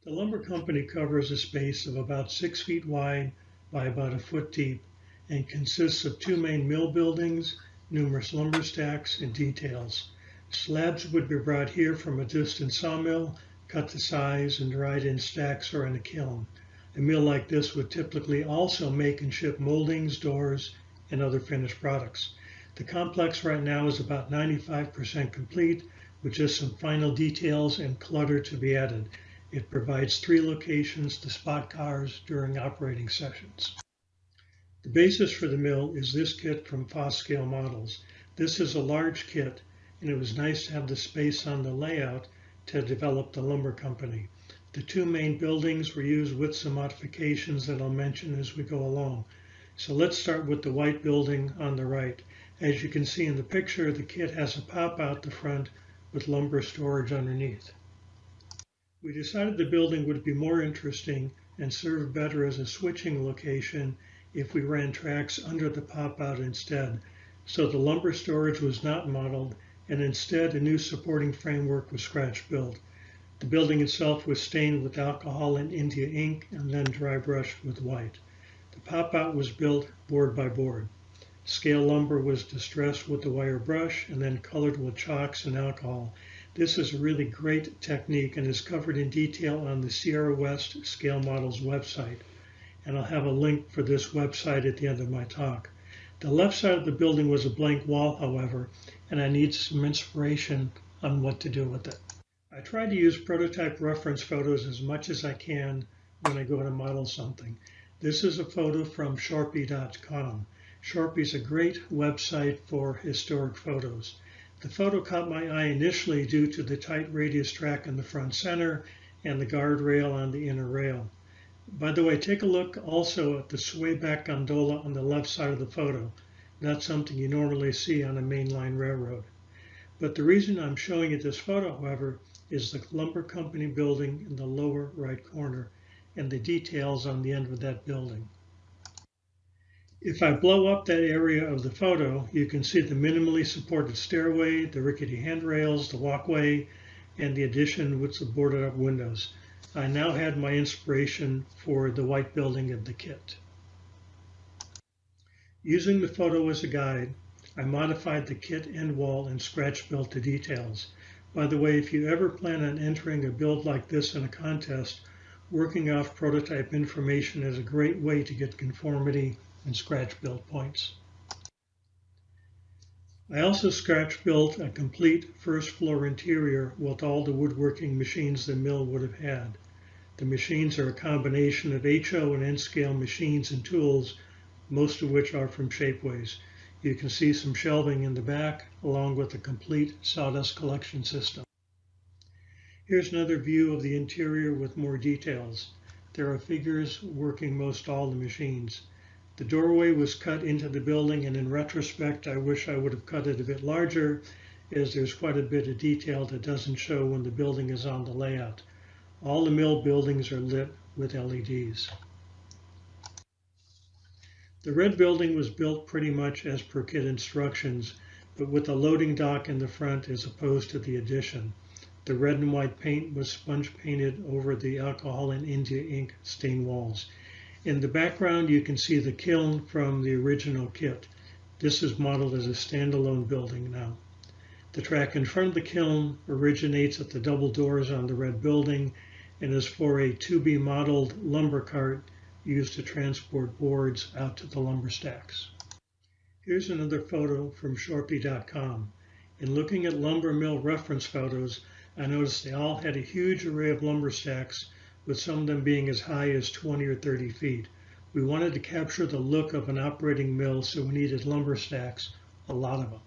The lumber company covers a space of about 6 feet wide by about 1 foot deep and consists of 2 main mill buildings, numerous lumber stacks, and details. Slabs would be brought here from a distant sawmill, cut to size, and dried in stacks or in a kiln. A mill like this would typically also make and ship moldings, doors, and other finished products. The complex right now is about 95% complete, with just some final details and clutter to be added. It provides 3 locations to spot cars during operating sessions. The basis for the mill is this kit from Foss Scale Models. This is a large kit, and it was nice to have the space on the layout to develop the lumber company. The 2 main buildings were used with some modifications that I'll mention as we go along. So let's start with the white building on the right. As you can see in the picture, the kit has a pop out the front with lumber storage underneath. We decided the building would be more interesting and serve better as a switching location if we ran tracks under the pop out instead. So the lumber storage was not modeled, and instead a new supporting framework was scratch built. The building itself was stained with alcohol and India ink and then dry brushed with white. The pop out was built board by board. Scale lumber was distressed with the wire brush and then colored with chalks and alcohol. This is a really great technique and is covered in detail on the Sierra West Scale Models website. And I'll have a link for this website at the end of my talk. The left side of the building was a blank wall, however, and I need some inspiration on what to do with it. I try to use prototype reference photos as much as I can when I go to model something. This is a photo from Sharpie.com. Sharpie's a great website for historic photos. The photo caught my eye initially due to the tight radius track in the front center and the guardrail on the inner rail. By the way, take a look also at the swayback gondola on the left side of the photo. Not something you normally see on a mainline railroad. But the reason I'm showing you this photo, however, is the lumber company building in the lower right corner and the details on the end of that building. If I blow up that area of the photo, you can see the minimally supported stairway, the rickety handrails, the walkway, and the addition with the boarded up windows. I now had my inspiration for the white building of the kit. Using the photo as a guide, I modified the kit end wall and scratch built the details. By the way, if you ever plan on entering a build like this in a contest, working off prototype information is a great way to get conformity and scratch build points. I also scratch built a complete first floor interior with all the woodworking machines the mill would have had. The machines are a combination of HO and N-scale machines and tools, most of which are from Shapeways. You can see some shelving in the back, along with a complete sawdust collection system. Here's another view of the interior with more details. There are figures working most all the machines. The doorway was cut into the building, and in retrospect, I wish I would have cut it a bit larger, as there's quite a bit of detail that doesn't show when the building is on the layout. All the mill buildings are lit with LEDs. The red building was built pretty much as per kit instructions, but with a loading dock in the front as opposed to the addition. The red and white paint was sponge painted over the alcohol and India ink stained walls. In the background, you can see the kiln from the original kit. This is modeled as a standalone building now. The track in front of the kiln originates at the double doors on the red building and is for a to-be modeled lumber cart used to transport boards out to the lumber stacks. Here's another photo from Sharpie.com. In looking at lumber mill reference photos, I noticed they all had a huge array of lumber stacks, with some of them being as high as 20 or 30 feet. We wanted to capture the look of an operating mill, so we needed lumber stacks, a lot of them.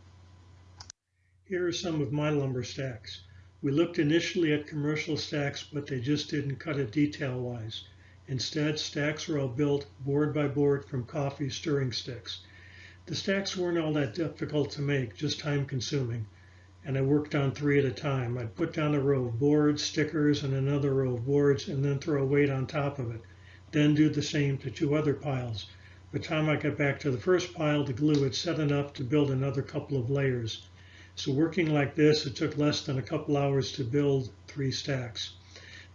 Here are some of my lumber stacks. We looked initially at commercial stacks, but they just didn't cut it detail-wise. Instead, stacks were all built board by board from coffee stirring sticks. The stacks weren't all that difficult to make, just time-consuming, and I worked on 3 at a time. I'd put down a row of boards, stickers, and another row of boards, and then throw a weight on top of it. Then do the same to 2 other piles. By the time I got back to the first pile, the glue had set enough to build another couple of layers. So working like this, it took less than a couple hours to build 3 stacks.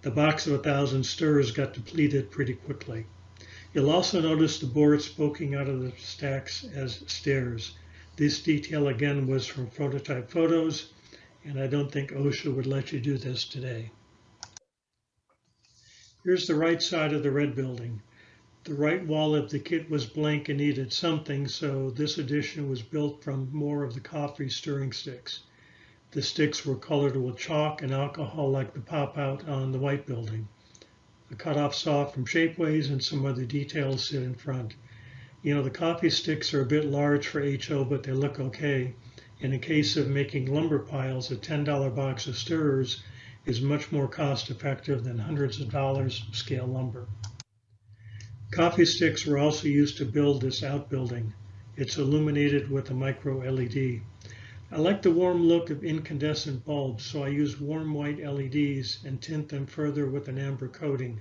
The box of 1,000 stirs got depleted pretty quickly. You'll also notice the boards poking out of the stacks as stairs. This detail again was from prototype photos, and I don't think OSHA would let you do this today. Here's the right side of the red building. The right wall of the kit was blank and needed something, so this edition was built from more of the coffee stirring sticks. The sticks were colored with chalk and alcohol like the pop-out on the white building. A cut-off saw from Shapeways and some other details sit in front. You know, the coffee sticks are a bit large for HO, but they look okay. In case of making lumber piles, a $10 box of stirrers is much more cost-effective than hundreds of dollars of scale lumber. Coffee sticks were also used to build this outbuilding. It's illuminated with a micro LED. I like the warm look of incandescent bulbs, so I use warm white LEDs and tint them further with an amber coating.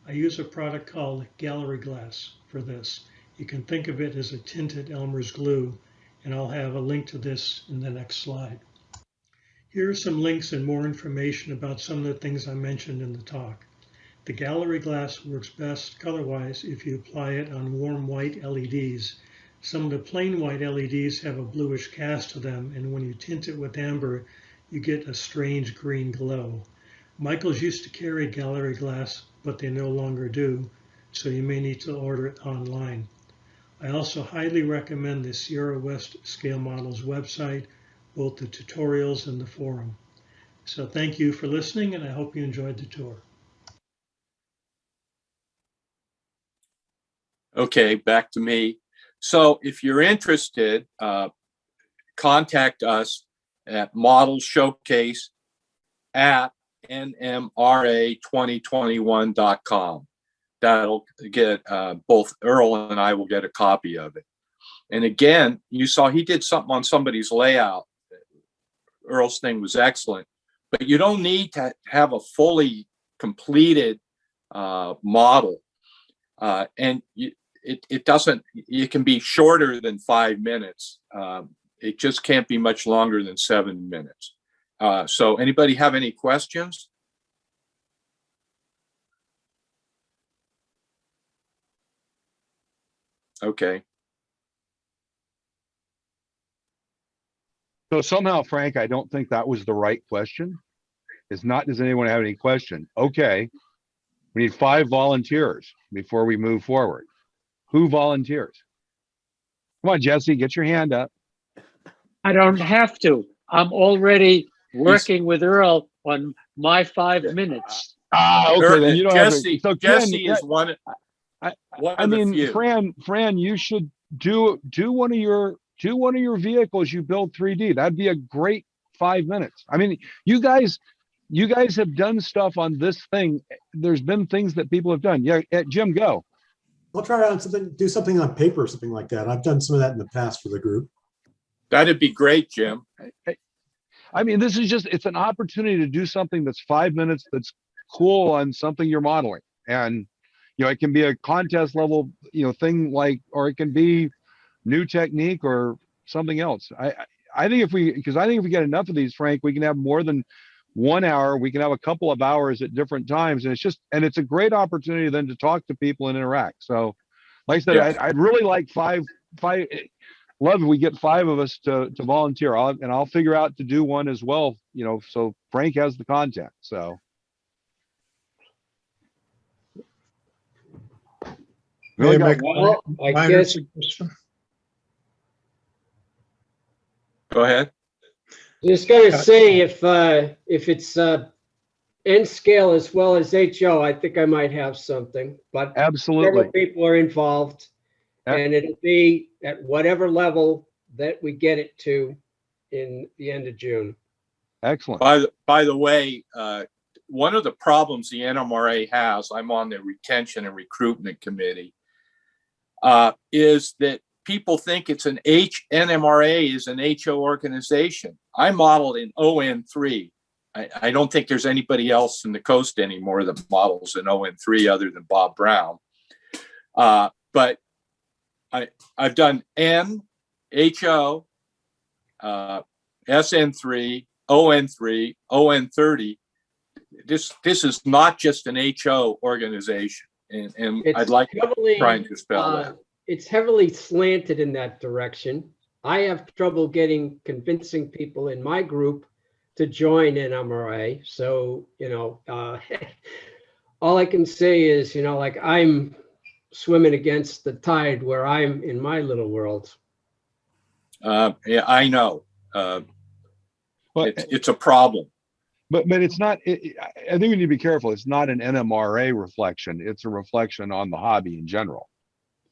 I use a product called Gallery Glass for this. You can think of it as a tinted Elmer's glue, and I'll have a link to this in the next slide. Here are some links and more information about some of the things I mentioned in the talk. The Gallery Glass works best color-wise if you apply it on warm white LEDs. Some of the plain white LEDs have a bluish cast to them, and when you tint it with amber, you get a strange green glow. Michaels used to carry Gallery Glass, but they no longer do, so you may need to order it online. I also highly recommend the Sierra West Scale Models website, both the tutorials and the forum. So thank you for listening, and I hope you enjoyed the tour. Okay, back to me. So if you're interested, contact us at Model Showcase at NMRA2021.com. That'll get both Earl and I will get a copy of it. And again, you saw he did something on somebody's layout. Earl's thing was excellent, but you don't need to have a fully completed model. And it doesn't, it can be shorter than 5 minutes. It just can't be much longer than 7 minutes. So anybody have any questions? Okay. So somehow, Frank, I don't think that was the right question. It's not, does anyone have any question? Okay. We need 5 volunteers before we move forward. Who volunteers? Come on, Jesse, get your hand up. I don't have to. I'm already working with Earl on my 5 minutes. Okay, then you don't Jesse, have to. So Jesse Ken, is one of I mean, the few. Fran, you should do one of your vehicles you build 3D. That'd be a great 5 minutes. I mean, you guys have done stuff on this thing. There's been things that people have done. Yeah, Jim, go. I'll try out do something on paper or something like that. I've done some of that in the past for the group. That'd be great, Jim. I mean, this is just, it's an opportunity to do something that's 5 minutes, that's cool on something you're modeling. And, you know, it can be a contest level, you know, thing like, or it can be new technique or something else. I think if we get enough of these, Frank, we can have more than 1 hour. We can have a couple of hours at different times. And it's a great opportunity then to talk to people and interact. So like I said, Yeah. I'd really like five, love if we get 5 of us to volunteer. I'll figure out to do one as well, you know, so Frank has the content. So. Really got one. Well, I guess Go ahead. just gonna say if it's N scale as well as HO, I think I might have something. But Absolutely. several people are involved, and it'll be at whatever level that we get it to in the end of June. Excellent. By the way, one of the problems the NMRA has, I'm on the retention and recruitment committee, is that people think it's NMRA is an HO organization. I modeled in ON3. I don't think there's anybody else in the coast anymore that models in ON3 other than Bob Brown. But I've done N, HO, SN3, ON3, ON30. This is not just an HO organization. And I'd like to try and dispel that. It's heavily slanted in that direction. I have trouble convincing people in my group to join NMRA. So, you know, all I can say is, you know, like I'm swimming against the tide where I'm in my little world. Yeah, I know. It's a problem. But it's not, I think we need to be careful. It's not an NMRA reflection. It's a reflection on the hobby in general.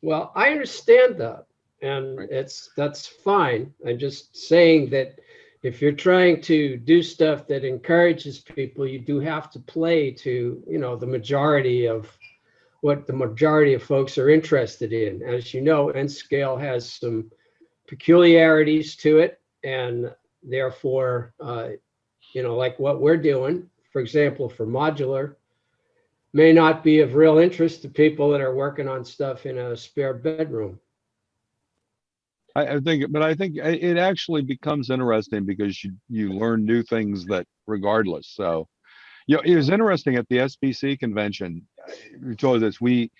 Well, I understand that, and Right. that's fine. I'm just saying that if you're trying to do stuff that encourages people, you do have to play to, you know, the majority of what the majority of folks are interested in. As you know, N scale has some peculiarities to it, and therefore, you know, like what we're doing, for example, for modular, may not be of real interest to people that are working on stuff in a spare bedroom. I think it actually becomes interesting because you learn new things that regardless. So, you know, it was interesting at the SBC convention. We told this, we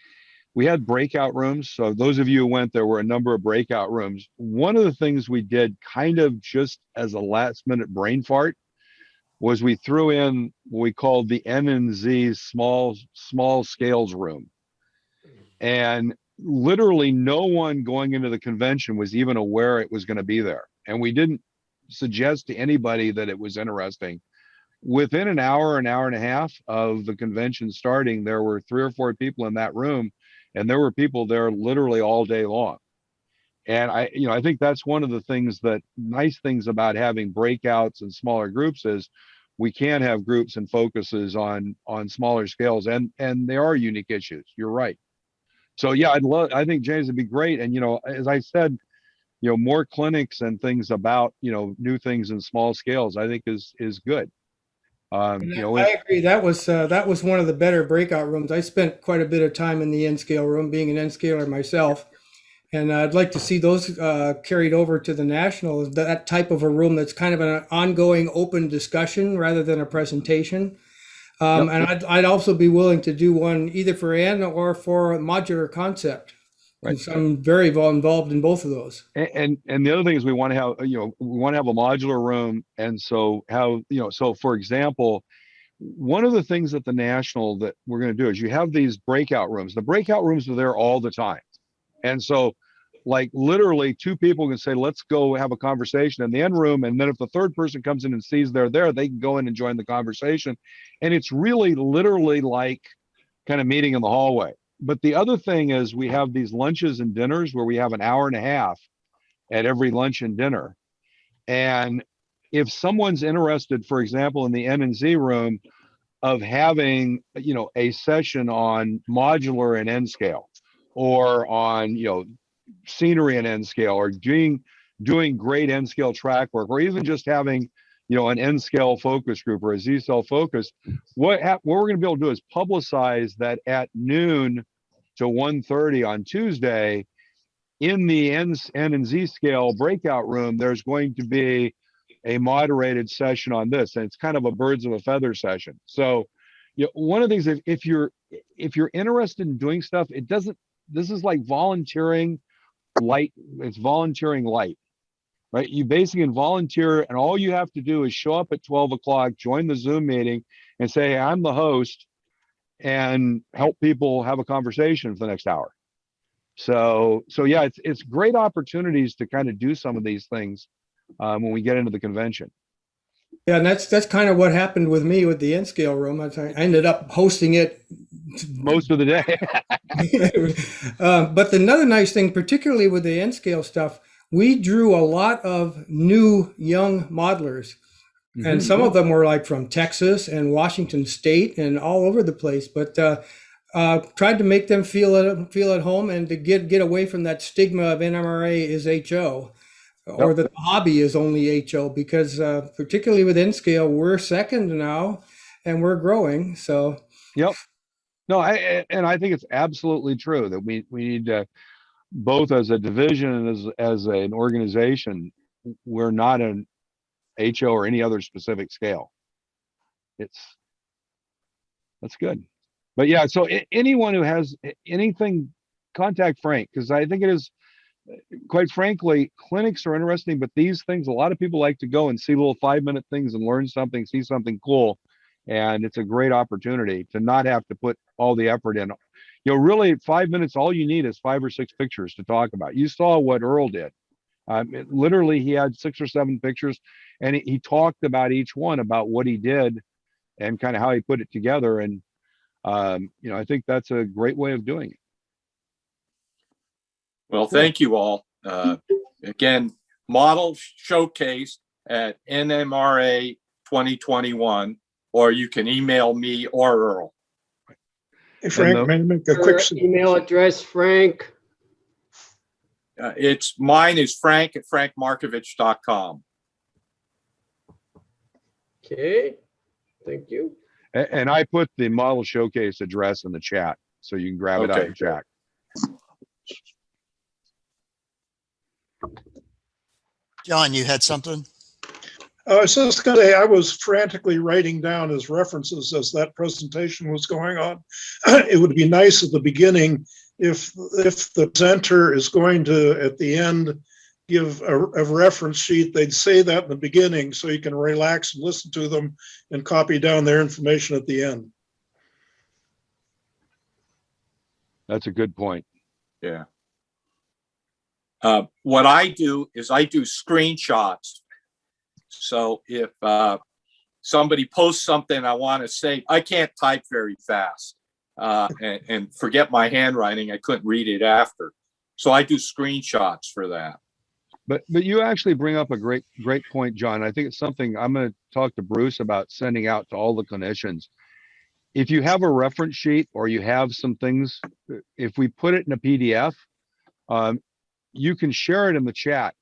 had breakout rooms. So those of you who went, there were a number of breakout rooms. One of the things we did kind of just as a last minute brain fart was we threw in what we called the N and Z small scales room. And literally no one going into the convention was even aware it was going to be there. And we didn't suggest to anybody that it was interesting. Within an hour and a half of the convention starting, there were 3 or 4 people in that room, and there were people there literally all day long. And I think that's one of the nice things about having breakouts and smaller groups is we can have groups and focuses on smaller scales, and there are unique issues. You're right. So yeah, I think James would be great. And as I said, more clinics and things about new things in small scales, I think is good. I agree. That was one of the better breakout rooms. I spent quite a bit of time in the N scale room, being an N scaler myself, and I'd like to see those carried over to the national. That type of a room that's kind of an ongoing, open discussion rather than a presentation. And I'd also be willing to do one either for N or for a modular concept. Right. So I'm very involved in both of those. And the other thing is we want to have a modular room, and so for example, one of the things at the national that we're going to do is you have these breakout rooms. The breakout rooms are there all the time, and so like literally two people can say, let's go have a conversation in the end room, and then if the third person comes in and sees they're there, they can go in and join the conversation, and it's really literally like kind of meeting in the hallway. But the other thing is we have these lunches and dinners where we have an hour and a half at every lunch and dinner. And if someone's interested, for example, in the N and Z room of having, a session on modular and N scale, or on, scenery and N scale, or doing great N scale track work, or even just having, an N scale focus group or a Z cell focus, what we're going to be able to do is publicize that at noon to 1:30 on Tuesday in the N and Z scale breakout room, there's going to be a moderated session on this, and it's kind of a birds of a feather session. So, one of the things, if you're interested in doing stuff, this is like volunteering light. It's volunteering light, right? You basically can volunteer, and all you have to do is show up at 12 o'clock, join the Zoom meeting, and say, hey, I'm the host, and help people have a conversation for the next hour. So yeah, it's great opportunities to kind of do some of these things when we get into the convention. Yeah, and that's kind of what happened with me with the N scale room. I ended up hosting it most of the day. But another nice thing, particularly with the N scale stuff, we drew a lot of new young modelers. Mm-hmm. And some of them were like from Texas and Washington State and all over the place, but tried to make them feel at home and to get away from that stigma of NMRA is HO, or that the hobby is only HO, because particularly with N scale, we're second now and we're growing. So no, I think it's absolutely true that we need to, both as a division and as an organization, we're not an HO or any other specific scale. That's good. But yeah, so anyone who has anything, contact Frank, because I think it is, quite frankly, clinics are interesting, but these things, a lot of people like to go and see little 5-minute things and learn something, see something cool. And it's a great opportunity to not have to put all the effort in. Really 5 minutes, all you need is 5 or 6 pictures to talk about. You saw what Earl did. Literally, he had 6 or 7 pictures, and he talked about each one, about what he did and kind of how he put it together. And, I think that's a great way of doing it. Well, thank you all. Again, model showcase at NMRA 2021, or you can email me or Earl. Hey, Frank, may I make a quick email address, Frank? Mine is frank@frankmarkovich.com. Okay, thank you. And I put the model showcase address in the chat, so you can grab it out of the chat. John, you had something? I was just going to say, I was frantically writing down his references as that presentation was going on. It would be nice at the beginning if the presenter is going to, at the end, give a reference sheet, they'd say that in the beginning so you can relax and listen to them and copy down their information at the end. That's a good point. Yeah. What I do is I do screenshots. So if somebody posts something I want to say, I can't type very fast and forget my handwriting. I couldn't read it after. So I do screenshots for that. But you actually bring up a great point, John. I think it's something I'm going to talk to Bruce about sending out to all the clinicians. If you have a reference sheet or you have some things, if we put it in a PDF, you can share it in the chat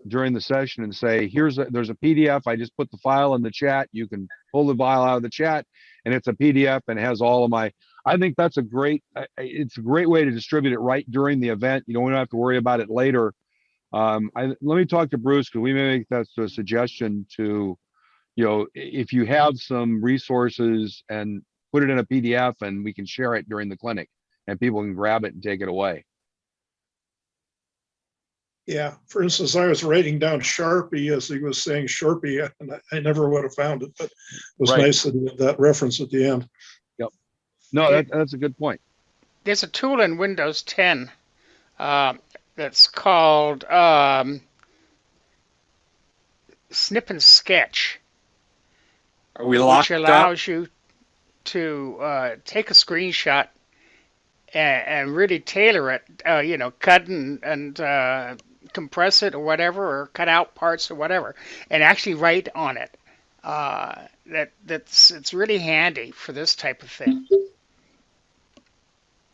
during the session and say, there's a PDF. I just put the file in the chat. You can pull the file out of the chat and it's a PDF and it has all of my, I think that's it's a great way to distribute it right during the event. You don't have to worry about it later. Let me talk to Bruce because we may make that a suggestion to, if you have some resources and put it in a PDF and we can share it during the clinic and people can grab it and take it away. Yeah, for instance, I was writing down Sharpie as he was saying Sharpie, and I never would have found it, but it was Right. nice that he had that reference at the end. Yep. No, that's a good point. There's a tool in Windows 10 that's called Snip and Sketch, Are we which locked up? allows you to take a screenshot and really tailor it, cut and compress it or whatever, or cut out parts or whatever, and actually write on it. It's really handy for this type of thing.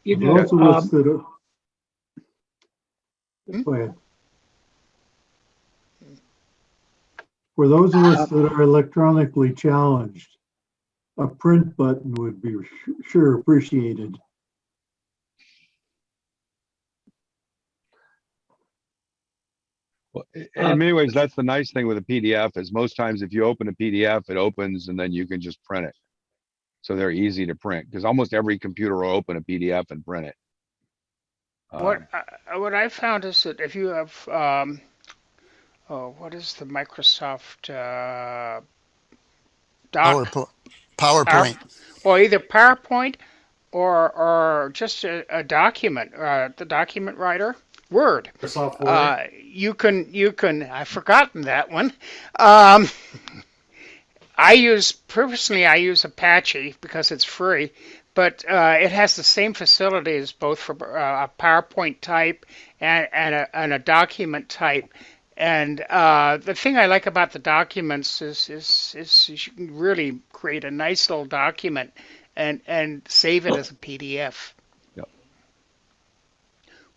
You For know, those of us that are, go ahead. For those of us that are electronically challenged, a print button would be sure appreciated. Well, in many ways, that's the nice thing with a PDF is most times if you open a PDF, it opens and then you can just print it. So they're easy to print because almost every computer will open a PDF and print it. What I found is that if you have what is the Microsoft doc? PowerPoint. Well, either PowerPoint or just a document, the document writer, Word. Microsoft Word. You can. I've forgotten that one. I use Apache because it's free, but it has the same facilities both for a PowerPoint type and a document type. And the thing I like about the documents is you can really create a nice little document and save it as a PDF. Yep.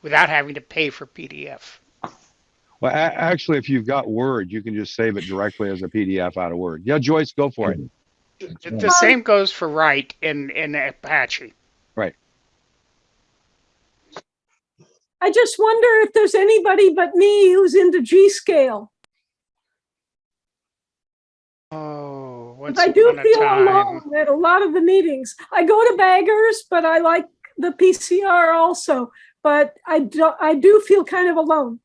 Without having to pay for PDF. Well, actually, if you've got Word, you can just save it directly as a PDF out of Word. Yeah, Joyce, go for it. The same goes for Write in Apache. Right. I just wonder if there's anybody but me who's into G-scale. Oh, If once I do upon a feel time. alone at a lot of the meetings. I go to Baggers, but I like the PCR also. But I do feel kind of alone.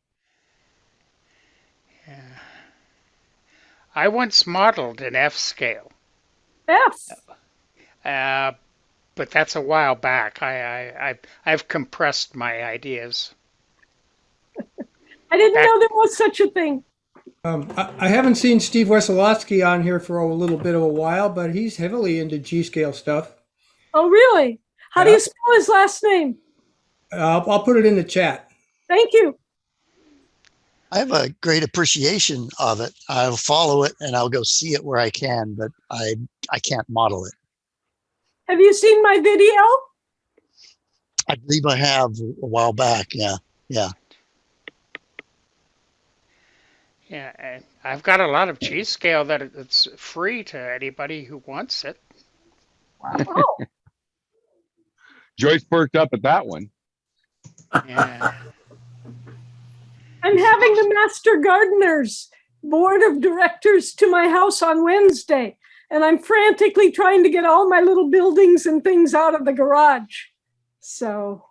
Yeah. I once modeled in F-scale. But that's a while back. I've compressed my ideas. I didn't know there was such a thing. I haven't seen Steve Wesolowski on here for a little bit of a while, but he's heavily into G-scale stuff. Oh, really? How do Yeah. you spell his last name? I'll put it in the chat. Thank you. I have a great appreciation of it. I'll follow it and I'll go see it where I can, but I can't model it. Have you seen my video? I believe I have a while back. Yeah. Yeah, and I've got a lot of G-scale that it's free to anybody who wants it. Oh, Joyce perked up at that one. Yeah. I'm having the Master Gardeners board of directors to my house on Wednesday, and I'm frantically trying to get all my little buildings and things out of the garage. So,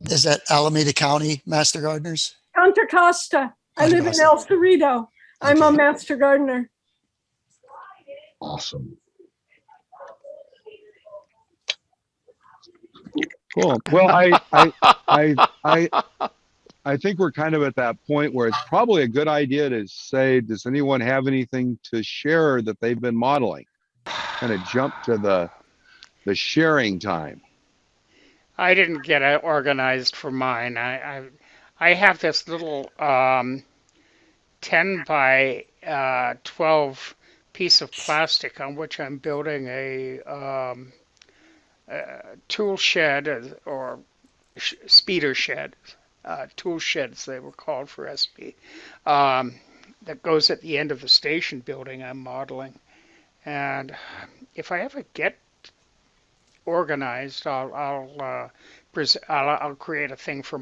Is that Alameda County Master Gardeners? Contra Costa. I live in Contra El Cerrito. I'm a Okay. Master Gardener. Awesome. Cool. Well, I think we're kind of at that point where it's probably a good idea to say, does anyone have anything to share that they've been modeling? Kind of jump to the sharing time. I didn't get it organized for mine. I have this little 10 by 12 piece of plastic on which I'm building a tool shed or speeder shed, tool sheds they were called for SP, that goes at the end of the station building I'm modeling. And if I ever get organized, I'll create a thing for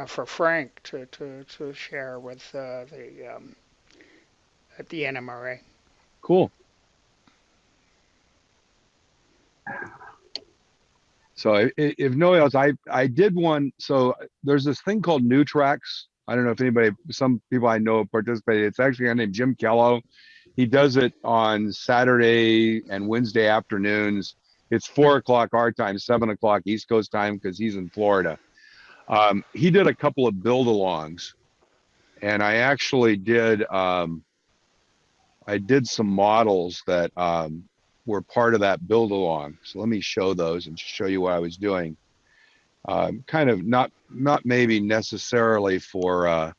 for Frank to share with at the NMRA. Cool. So if nobody else, I did one. So there's this thing called New Tracks. I don't know if anybody, some people I know participated. It's actually a guy named Jim Kello. He does it on Saturday and Wednesday afternoons. It's 4 o'clock our time, 7 o'clock East Coast time, because he's in Florida. He did a couple of build-alongs, and I actually did. I did some models that were part of that build-along. So let me show those and show you what I was doing. Kind of not maybe necessarily for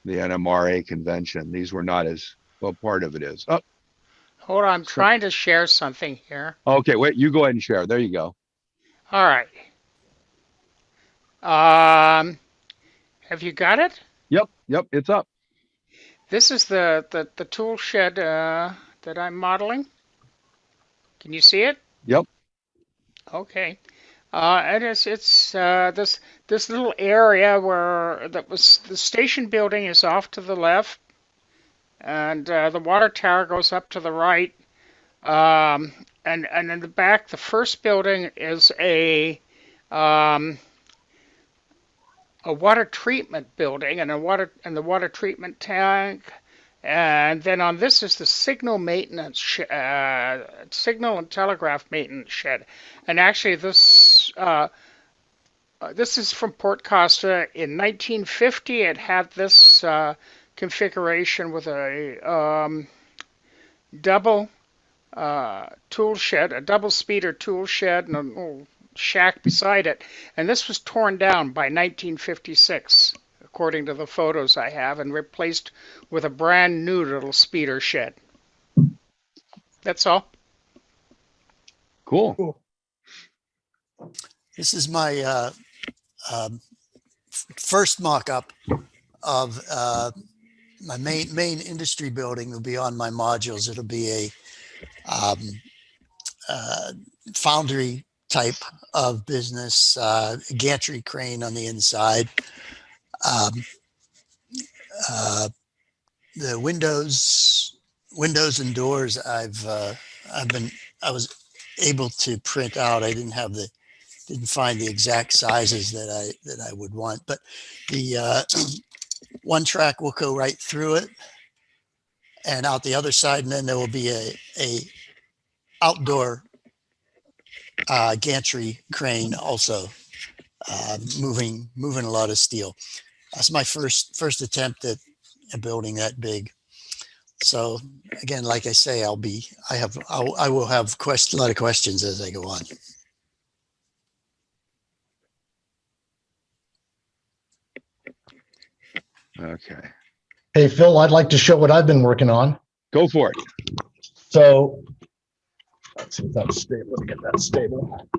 the NMRA convention. These were not as well. Part of it is. Oh, hold on, I'm trying to share something here. Okay, wait. You go ahead and share. There you go. All right. Have you got it? Yep, it's up. This is the tool shed that I'm modeling. Can you see it? Yep. Okay. And it's this little area where the station building is off to the left, and the water tower goes up to the right. And in the back, the first building is a water treatment building and the water treatment tank. And then on this is the signal maintenance, signal and telegraph maintenance shed. And actually, this is from Port Costa. In 1950, it had this configuration with a double tool shed, a double speeder tool shed, and a little shack beside it. And this was torn down by 1956. According to the photos I have, and replaced with a brand new little speeder shed. That's all. Cool. This is my first mock-up of my main industry building. Will be on my modules. It'll be a foundry type of business, gantry crane on the inside. The windows and doors I was able to print out. I didn't find the exact sizes that I would want, but the one track will go right through it and out the other side, and then there will be a outdoor gantry crane also moving a lot of steel. That's my first attempt at a building that big. So again, like I say, I will have a lot of questions as I go on. Okay. Hey, Phil, I'd like to show what I've been working on. Go for it. So let's see if that's stable. Let me get that stable.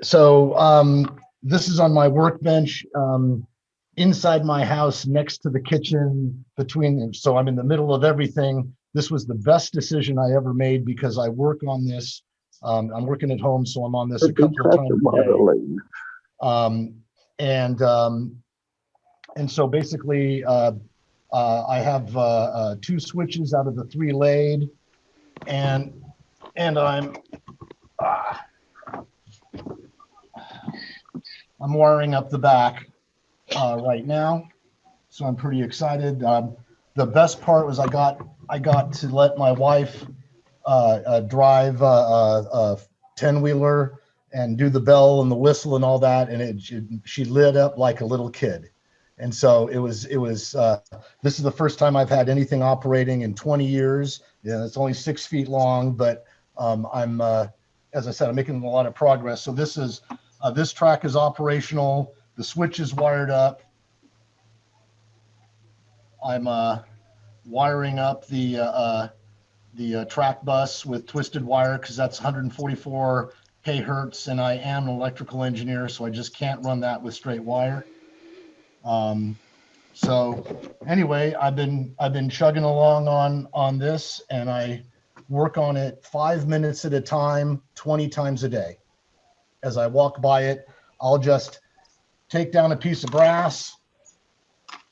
So this is on my workbench inside my house next to the kitchen so I'm in the middle of everything. This was the best decision I ever made because I work on this. I'm working at home, so I'm on this a couple of times a day. And so basically I have 2 switches out of the 3 laid, and I'm wiring up the back right now, so I'm pretty excited. The best part was I got to let my wife drive a 10-wheeler and do the bell and the whistle and all that, and she lit up like a little kid. And so it was this is the first time I've had anything operating in 20 years. Yeah, it's only 6 feet long, but I'm as I said, I'm making a lot of progress. So this track is operational. The switch is wired up. I'm wiring up the track bus with twisted wire because that's 144 kHz, and I am an electrical engineer, so I just can't run that with straight wire. So anyway, I've been chugging along on this, and I work on it 5 minutes at a time, 20 times a day. As I walk by it, I'll just take down a piece of brass,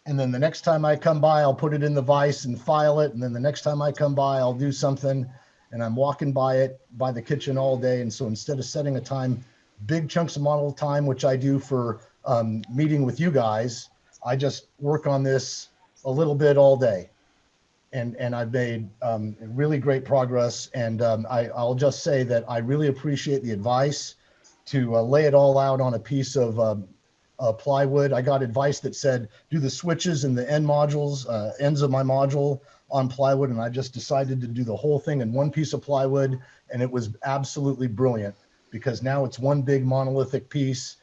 and then the next time I come by, I'll put it in the vise and file it. And then the next time I come by, I'll do something. And I'm walking by the kitchen all day. And so instead of setting a time, big chunks of model time, which I do for meeting with you guys, I just work on this a little bit all day. And I've made really great progress. And I'll just say that I really appreciate the advice to lay it all out on a piece of plywood. I got advice that said, do the switches and the ends of my module on plywood. And I just decided to do the whole thing in one piece of plywood. And it was absolutely brilliant because now it's one big monolithic piece.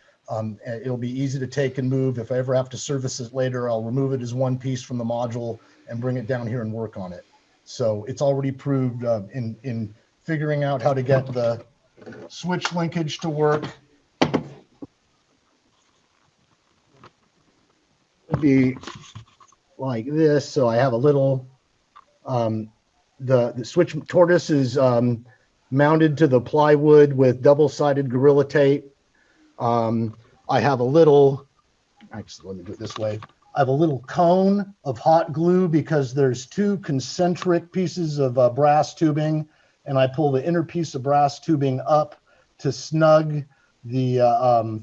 It'll be easy to take and move. If I ever have to service it later, I'll remove it as one piece from the module and bring it down here and work on it. So it's already proved in figuring out how to get the switch linkage to work. Be like this. So I have a little, the switch tortoise is mounted to the plywood with double-sided Gorilla Tape. I have a little, actually, let me do it this way. I have a little cone of hot glue because there's two concentric pieces of brass tubing, and I pull the inner piece of brass tubing up to snug the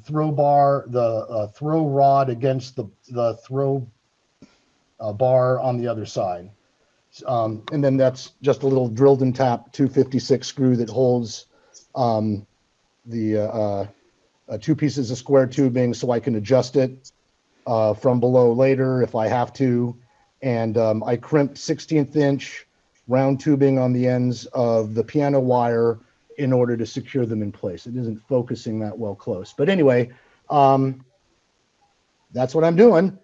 throw bar, the throw rod against the throw bar on the other side. And then that's just a little drilled and tapped 256 screw that holds the two pieces of square tubing so I can adjust it from below later if I have to. And I crimped 16th inch round tubing on the ends of the piano wire in order to secure them in place. It isn't focusing that well close. But anyway, that's what I'm doing.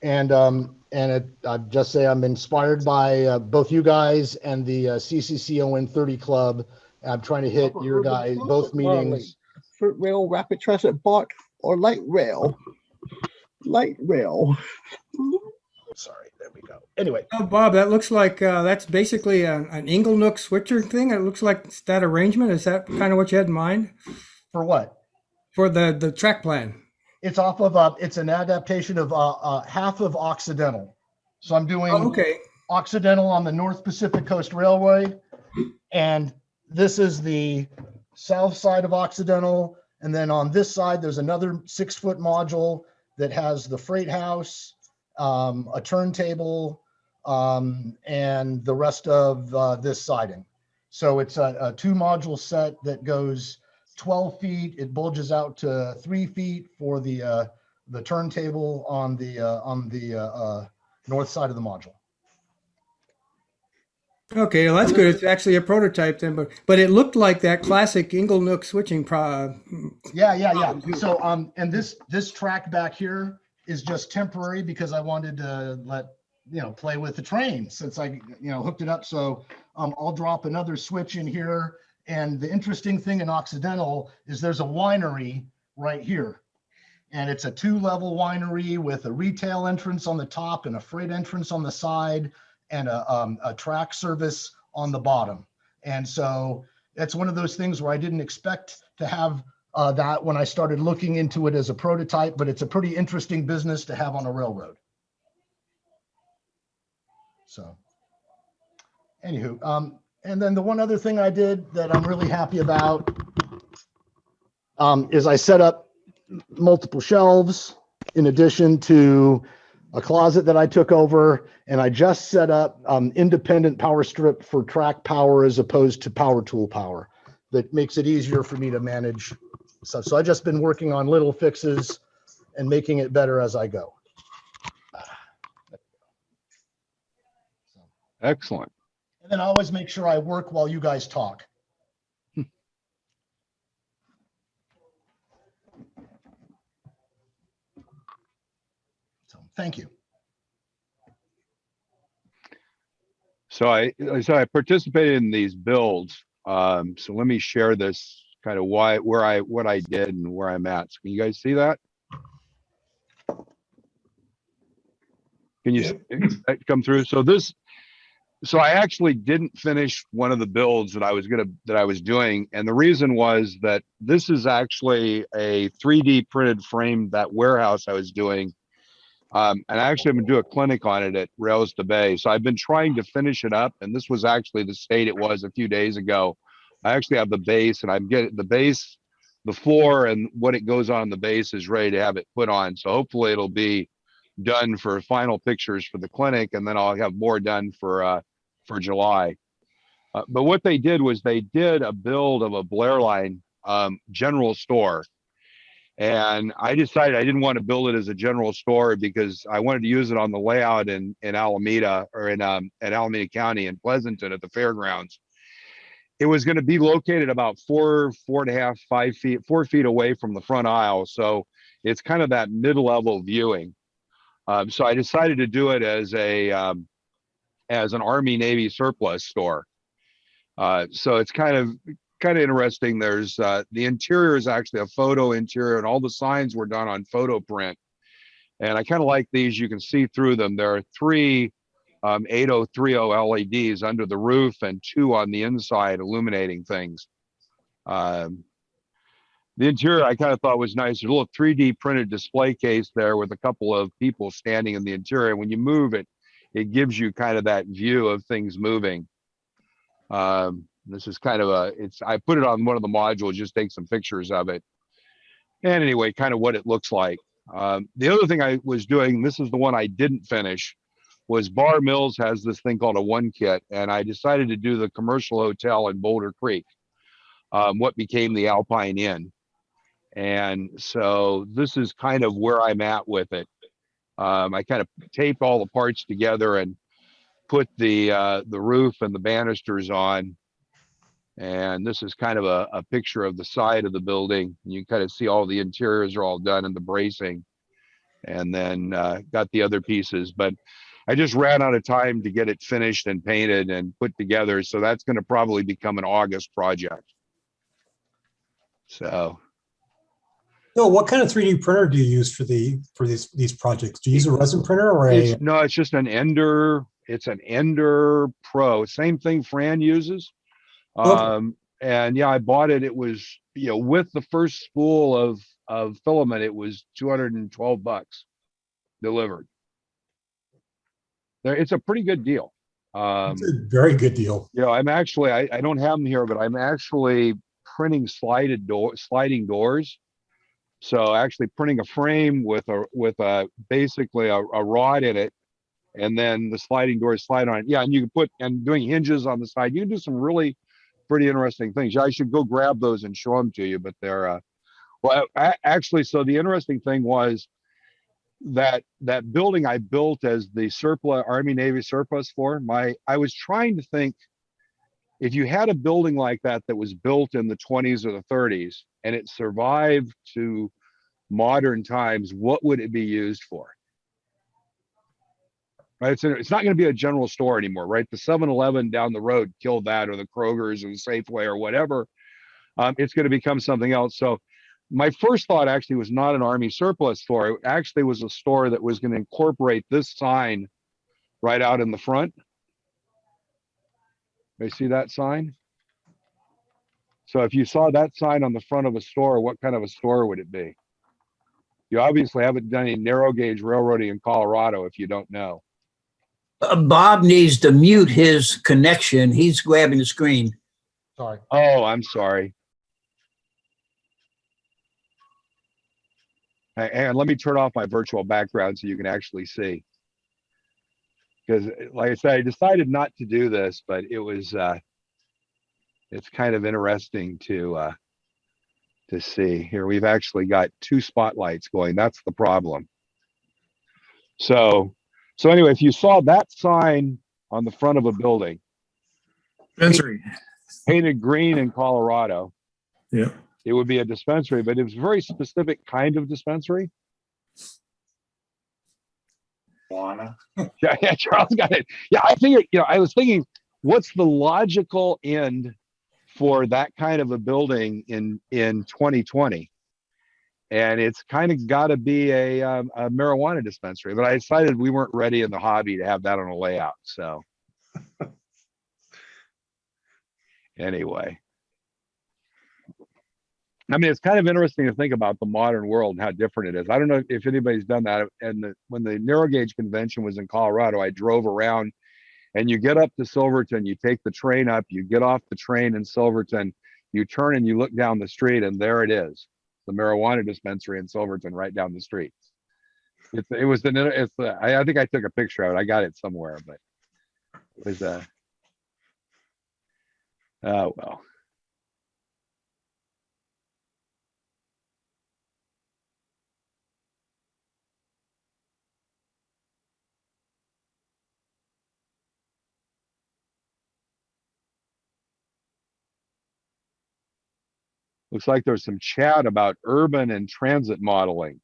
And I'd just say I'm inspired by both you guys and the CCCON 30 Club. I'm trying to hit your guys, both meetings. Foot rail, rapid transit, bike, or light rail? Light rail. Sorry, there we go. Anyway. Oh, Bob, that looks like that's basically an Inglenook switcher thing. It looks like that arrangement. Is that kind of what you had in mind? For what? For the track plan. It's off of it's an adaptation of half of Occidental. So I'm doing Occidental on the North Pacific Coast Railway, and this is the south side of Occidental. And then on this side, there's another 6-foot module that has the freight house, a turntable, and the rest of this siding. So it's a 2-module set that goes 12 feet. It bulges out to 3 feet for the turntable on the north side of the module. Okay, well, that's good. It's actually a prototype then, but it looked like that classic Inglenook switching Yeah. So and this track back here is just temporary because I wanted to play with the train since I hooked it up. So I'll drop another switch in here. And the interesting thing in Occidental is there's a winery right here. And it's a 2-level winery with a retail entrance on the top and a freight entrance on the side and a track service on the bottom. And so it's one of those things where I didn't expect to have that when I started looking into it as a prototype, but it's a pretty interesting business to have on a railroad. So anywho, and then the one other thing I did that I'm really happy about is I set up multiple shelves in addition to a closet that I took over, and I just set up independent power strip for track power as opposed to power tool power. That makes it easier for me to manage stuff. So I've just been working on little fixes and making it better as I go. Excellent. And then I always make sure I work while you guys talk. Thank you. So I participated in these builds. So let me share this kind of what I did and where I'm at. So can you guys see that? Can you see that come through? So I actually didn't finish one of the builds that I was doing. And the reason was that this is actually a 3D printed frame, that warehouse I was doing. And I actually am going to do a clinic on it at Rails to Bay. So I've been trying to finish it up, and this was actually the state it was a few days ago. I actually have the base, and I'm getting the base, the floor, and what it goes on the base is ready to have it put on. So hopefully it'll be done for final pictures for the clinic, and then I'll have more done for July. But what they did was they did a build of a Blair Line general store. And I decided I didn't want to build it as a general store because I wanted to use it on the layout in Alameda, or in at Alameda County in Pleasanton at the fairgrounds. It was going to be located about 4.5, 5 feet, 4 feet away from the front aisle. So it's kind of that mid-level viewing. So I decided to do it as an Army Navy surplus store. So it's kind of interesting. There's the interior is actually a photo interior, and all the signs were done on photo print. And I kind of like these. You can see through them. There are 3 8030 LEDs under the roof and 2 on the inside illuminating things. The interior I kind of thought was nice. There's a little 3D printed display case there with a couple of people standing in the interior. When you move it, it gives you kind of that view of things moving. This is kind of I put it on one of the modules, just take some pictures of it. And anyway, kind of what it looks like. The other thing I was doing, this is the one I didn't finish, was Bar Mills has this thing called a one kit. And I decided to do the commercial hotel in Boulder Creek, what became the Alpine Inn. And so this is kind of where I'm at with it. I kind of taped all the parts together and put the roof and the banisters on. And this is kind of a picture of the side of the building. You kind of see all the interiors are all done and the bracing, and then got the other pieces. But I just ran out of time to get it finished and painted and put together. So that's going to probably become an August project. So. No, what kind of 3D printer do you use for these projects? Do you use a resin printer or a? No, it's just an Ender. It's an Ender Pro. Same thing Fran uses. Okay. And yeah, I bought it. It was, with the first spool of filament, it was $212 delivered. It's a pretty good deal. It's a very good deal. I'm actually, I don't have them here, but I'm actually printing sliding doors. So actually printing a frame with basically a rod in it, and then the sliding doors slide on it. Yeah, and you can doing hinges on the side. You can do some really pretty interesting things. I should go grab those and show them to you, but they're actually, so the interesting thing was that building I built as the surplus Army Navy surplus floor. I was trying to think, if you had a building like that was built in the 20s or the 30s and it survived to modern times, what would it be used for? Right, it's not going to be a general store anymore, right? The 7-Eleven down the road killed that, or the Kroger's or the Safeway or whatever. It's going to become something else. So my first thought actually was not an Army surplus store. It actually was a store that was going to incorporate this sign right out in the front. You see that sign? So if you saw that sign on the front of a store, what kind of a store would it be? You obviously haven't done any narrow gauge railroading in Colorado if you don't know. Bob needs to mute his connection. He's grabbing the screen. Sorry. Oh, I'm sorry. And let me turn off my virtual background so you can actually see. Because like I said, I decided not to do this, but it was, it's kind of interesting to see. Here, we've actually got 2 spotlights going. That's the problem. So anyway, if you saw that sign on the front of a building, painted green in Colorado, yeah, it would be a dispensary, but it was a very specific kind of dispensary. Juana. Yeah, Charles got it. Yeah, I figured, I was thinking, what's the logical end for that kind of a building in 2020? And it's kind of got to be a marijuana dispensary. But I decided we weren't ready in the hobby to have that on a layout. So anyway, I mean, it's kind of interesting to think about the modern world and how different it is. I don't know if anybody's done that. And when the narrow gauge convention was in Colorado, I drove around, and you get up to Silverton, you take the train up, you get off the train in Silverton, you turn and you look down the street, and there it is, the marijuana dispensary in Silverton, right down the street. I think I took a picture of it. I got it somewhere, but it was oh well. Looks like there's some chat about urban and transit modeling.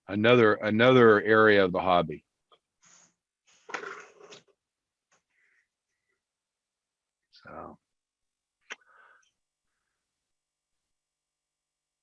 Another area of the hobby. So.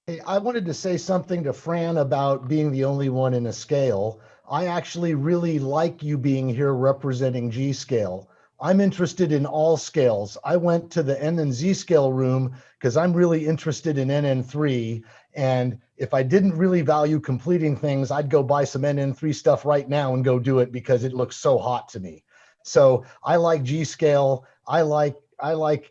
Hey, I wanted to say something to Fran about being the only one in a scale. I actually really like you being here representing G scale. I'm interested in all scales. I went to the N and Z scale room because I'm really interested in NN3. And if I didn't really value completing things, I'd go buy some NN3 stuff right now and go do it because it looks so hot to me. So I like G scale. I like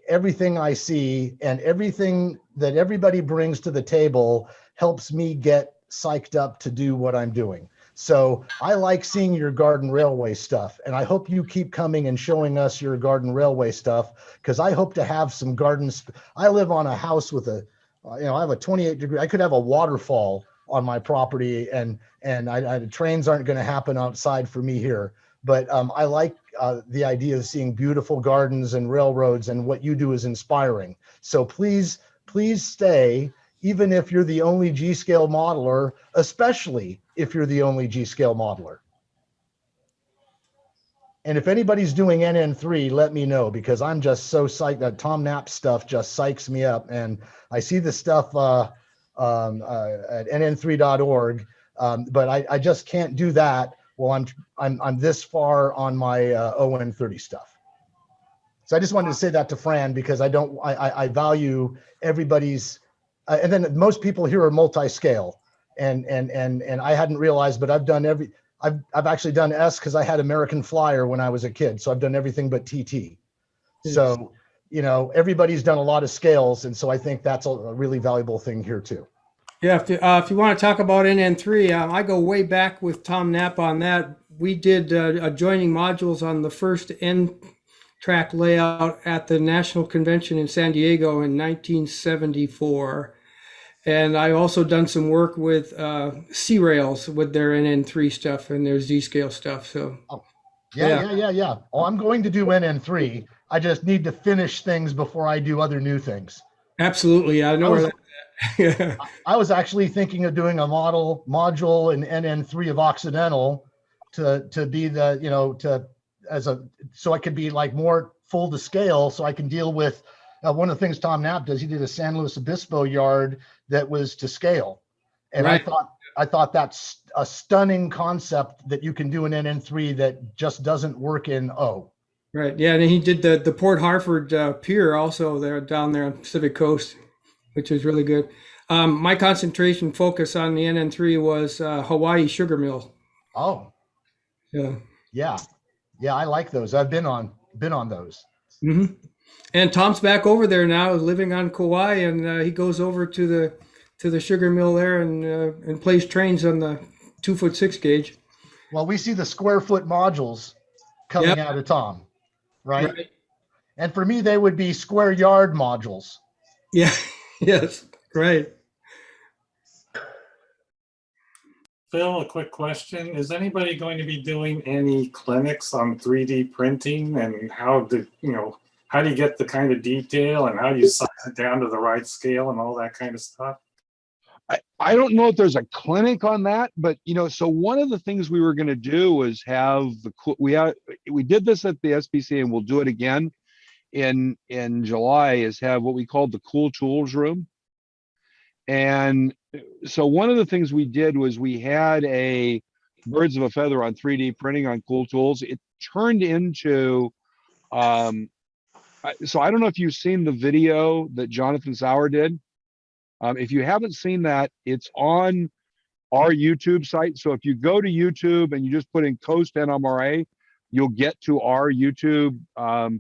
everything I see, and everything that everybody brings to the table helps me get psyched up to do what I'm doing. So I like seeing your garden railway stuff, and I hope you keep coming and showing us your garden railway stuff, because I hope to have some gardens. I live on a house with I have a 28-degree, I could have a waterfall on my property, and the trains aren't going to happen outside for me here. But I like the idea of seeing beautiful gardens and railroads, and what you do is inspiring. So please stay, even if you're the only G-scale modeler, especially if you're the only G-scale modeler. And if anybody's doing NN3, let me know, because I'm just so psyched. That Tom Knapp stuff just psychs me up. And I see the stuff at nn3.org, but I just can't do that while I'm this far on my ON30 stuff. So I just wanted to say that to Fran, because I value everybody's, and then most people here are multi-scale, and I hadn't realized, but I've actually done S because I had American Flyer when I was a kid, so I've done everything but TT. So everybody's done a lot of scales, and so I think that's a really valuable thing here too. Yeah, if you want to talk about NN3, I go way back with Tom Knapp on that. We did adjoining modules on the first N-track layout at the National Convention in San Diego in 1974. And I've also done some work with C-Rails with their NN3 stuff and their Z-scale stuff. So, yeah. Oh, I'm going to do NN3. I just need to finish things before I do other new things. Absolutely, I know where that's at. I was actually thinking of doing a module in NN3 of Occidental to be the, so I could be like more full to scale, so I can deal with one of the things Tom Knapp does. He did a San Luis Obispo yard that was to scale. And right. I thought that's a stunning concept that you can do in NN3 that just doesn't work in O. Right. Yeah. And he did the Port Hartford pier also there down there on Pacific Coast, which is really good. My concentration focus on the NN3 was Hawaii sugar mill. Oh. Yeah. I like those. I've been on those. Mm-hmm. And Tom's back over there now, living on Kauai, and he goes over to the sugar mill there and plays trains on the 2'6" gauge. Well, we see the square foot modules coming out of Tom, right? And for me, they would be square yard modules. Yeah. Yes. Right. Phil, a quick question. Is anybody going to be doing any clinics on 3D printing, and how how do you get the kind of detail and how do you size it down to the right scale and all that kind of stuff? I don't know if there's a clinic on that, but so one of the things we were going to do was have we did this at the SPC and we'll do it again in July, is have what we called the cool tools room. And so one of the things we did was we had a birds of a feather on 3D printing on cool tools. It turned into so I don't know if you've seen the video that Jonathan Sauer did. If you haven't seen that, it's on our YouTube site. So if you go to YouTube and you just put in Coast NMRA, you'll get to our YouTube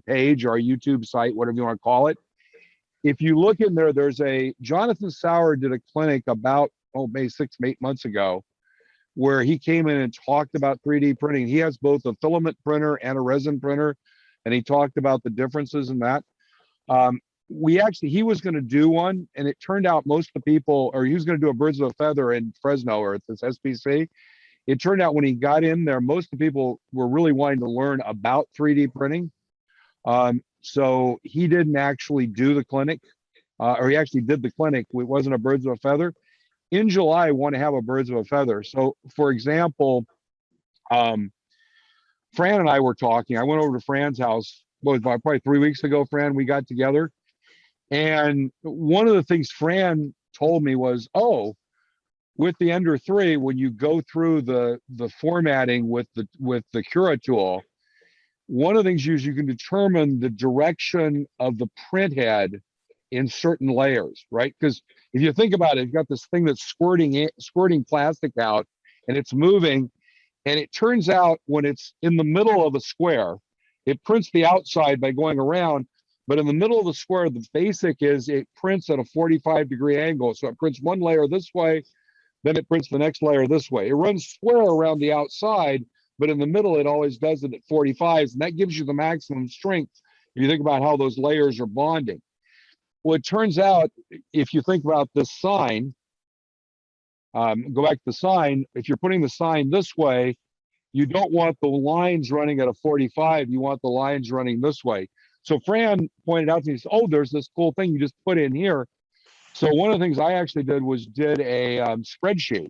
page, our YouTube site, whatever you want to call it. If you look in there, there's Jonathan Sauer did a clinic about, maybe 6, 8 months ago, where he came in and talked about 3D printing. He has both a filament printer and a resin printer, and he talked about the differences in that. He was going to do one, and it turned out most of the people, or he was going to do a birds of a feather in Fresno or at this SPC. It turned out when he got in there, most of the people were really wanting to learn about 3D printing. So he didn't actually do the clinic, or he actually did the clinic. It wasn't a birds of a feather. In July, I want to have a birds of a feather. So for example, Fran and I were talking. I went over to Fran's house, probably 3 weeks ago, Fran, we got together. And one of the things Fran told me was, with the Ender 3, when you go through the formatting with the Cura tool, one of the things is you can determine the direction of the print head in certain layers, right? Because if you think about it, you've got this thing that's squirting plastic out, and it's moving, and it turns out when it's in the middle of a square, it prints the outside by going around. But in the middle of the square, the basic is it prints at a 45-degree angle. So it prints one layer this way, then it prints the next layer this way. It runs square around the outside, but in the middle, it always does it at 45s. And that gives you the maximum strength if you think about how those layers are bonding. Well, it turns out, if you think about this sign, go back to the sign, if you're putting the sign this way, you don't want the lines running at a 45. You want the lines running this way. So Fran pointed out to me, there's this cool thing you just put in here. So one of the things I actually did a spreadsheet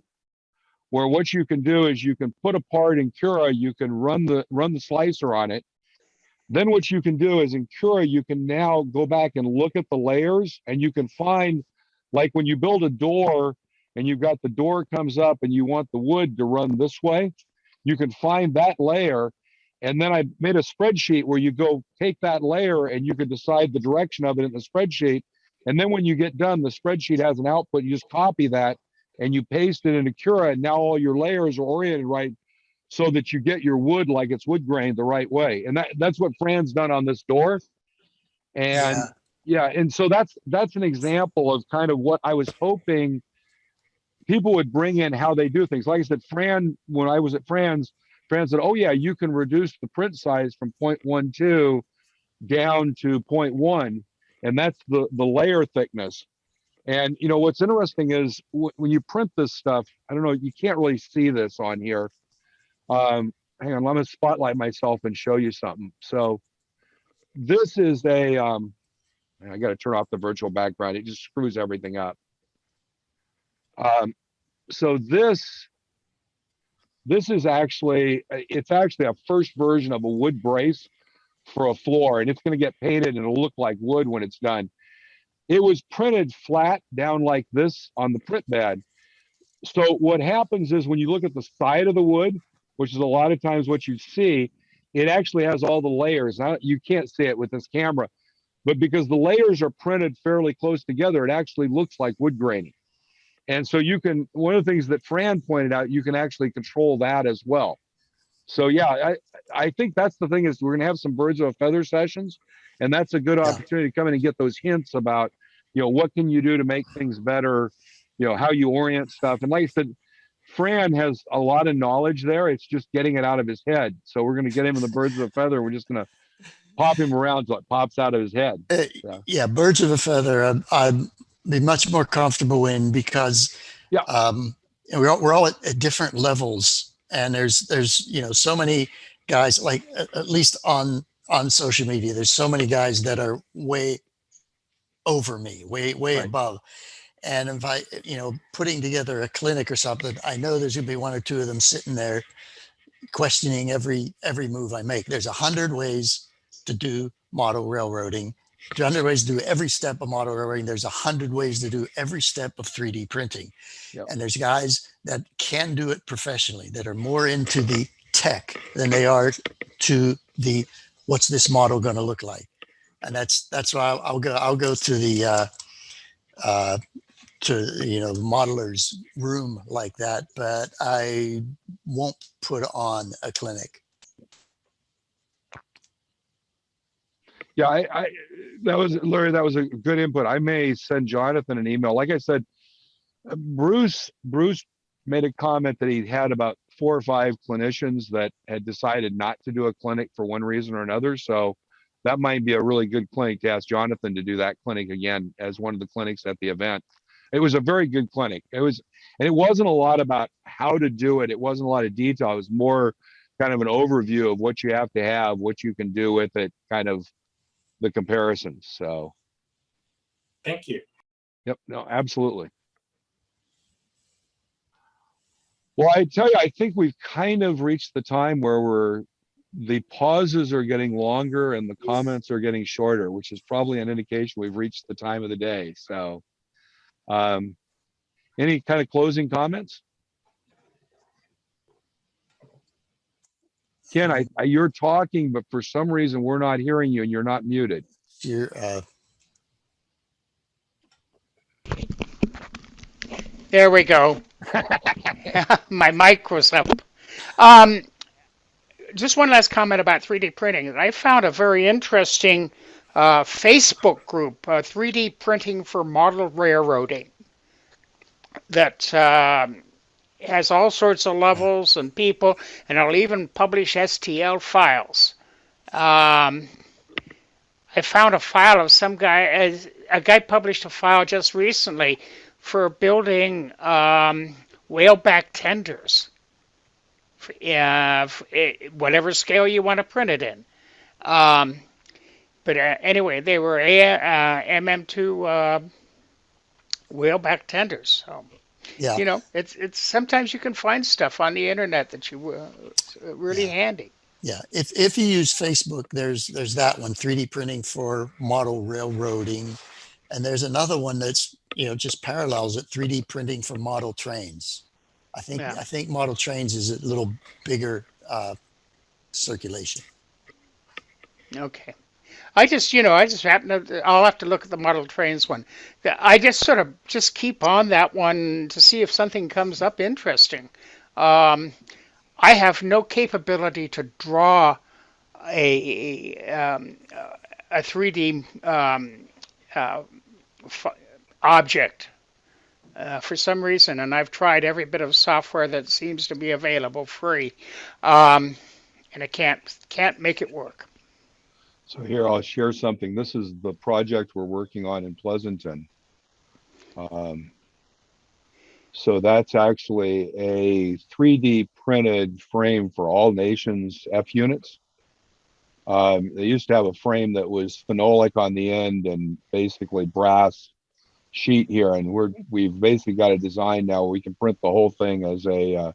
where what you can do is you can put a part in Cura, you can run the slicer on it. Then what you can do is in Cura, you can now go back and look at the layers, and you can find, like when you build a door and you've got the door comes up and you want the wood to run this way, you can find that layer. And then I made a spreadsheet where you go take that layer and you can decide the direction of it in the spreadsheet. And then when you get done, the spreadsheet has an output. You just copy that and you paste it into Cura, and now all your layers are oriented right so that you get your wood like it's wood grained the right way. And that's what Fran's done on this door. And and so that's an example of kind of what I was hoping people would bring in, how they do things. Like I said, Fran, when I was at Fran said, you can reduce the print size from 0.12 down to 0.1, and that's the layer thickness. And what's interesting is when you print this stuff, I don't know, you can't really see this on here. Hang on, let me spotlight myself and show you something. So this is I got to turn off the virtual background. It just screws everything up. So this is actually a first version of a wood brace for a floor, and it's going to get painted and it'll look like wood when it's done. It was printed flat down like this on the print bed. So what happens is when you look at the side of the wood, which is a lot of times what you see, it actually has all the layers. Now, you can't see it with this camera, but because the layers are printed fairly close together, it actually looks like wood graining. And so one of the things that Fran pointed out, you can actually control that as well. So I think that's the thing, is we're gonna have some birds of a feather sessions, and that's a good opportunity to come in and get those hints about, what can you do to make things better, how you orient stuff. And like I said, Fran has a lot of knowledge there. It's just getting it out of his head. So we're gonna get him in the birds of a feather. We're just gonna pop him around so it pops out of his head. Yeah, birds of a feather, I'd be much more comfortable in, because we're all at different levels, and there's so many guys, like at least on on social media. There's so many guys that are way over me, way Right. above. And if I, putting together a clinic or something, I know there's gonna be one or two of them sitting there questioning every move I make. There's 100 ways to do model railroading. 100 ways to do every step of model railroading. There's 100 ways to do every step of 3D printing. Yep. And there's guys that can do it professionally, that are more into the tech than they are to the what's this model going to look like. And that's why I'll go to the the modeler's room like that, but I won't put on a clinic. Yeah, that was Larry. That was a good input. I may send Jonathan an email. Like I said, Bruce made a comment that he had about 4 or 5 clinicians that had decided not to do a clinic for one reason or another. So that might be a really good clinic to ask Jonathan to do that clinic again as one of the clinics at the event. It was a very good clinic. And it wasn't a lot about how to do it. It wasn't a lot of detail. It was more kind of an overview of what you have to have, what you can do with it, kind of the comparisons. So Thank you. yep, no, absolutely. Well, I tell you, I think we've kind of reached the time where the pauses are getting longer and the comments are getting shorter, which is probably an indication we've reached the time of the day. So any kind of closing comments? Ken, you're talking, but for some reason we're not hearing you and you're not muted. There we go. My mic was up. Just one last comment about 3D printing. I found a very interesting Facebook group, 3D Printing for Model Railroading, that has all sorts of levels and people, and it'll even publish STL files. I found a file of some guy, a guy published a file just recently for building whaleback tenders, whatever scale you want to print it in. But anyway, they were MM2 whaleback tenders. So, yeah, it's sometimes you can find stuff on the internet that you really handy. Yeah, if you use Facebook, there's that one, 3D printing for model railroading, and there's another one that's just parallels it, 3D printing for model trains. I think model trains is a little bigger circulation. Okay. I just happen to, I'll have to look at the model trains one. I just sort of just keep on that one to see if something comes up interesting. I have no capability to draw a 3D object for some reason, and I've tried every bit of software that seems to be available free, and I can't make it work. So here, I'll share something. This is the project we're working on in Pleasanton. So that's actually a 3D printed frame for all nations F units. They used to have a frame that was phenolic on the end and basically brass sheet here, and we've basically got a design now where we can print the whole thing as a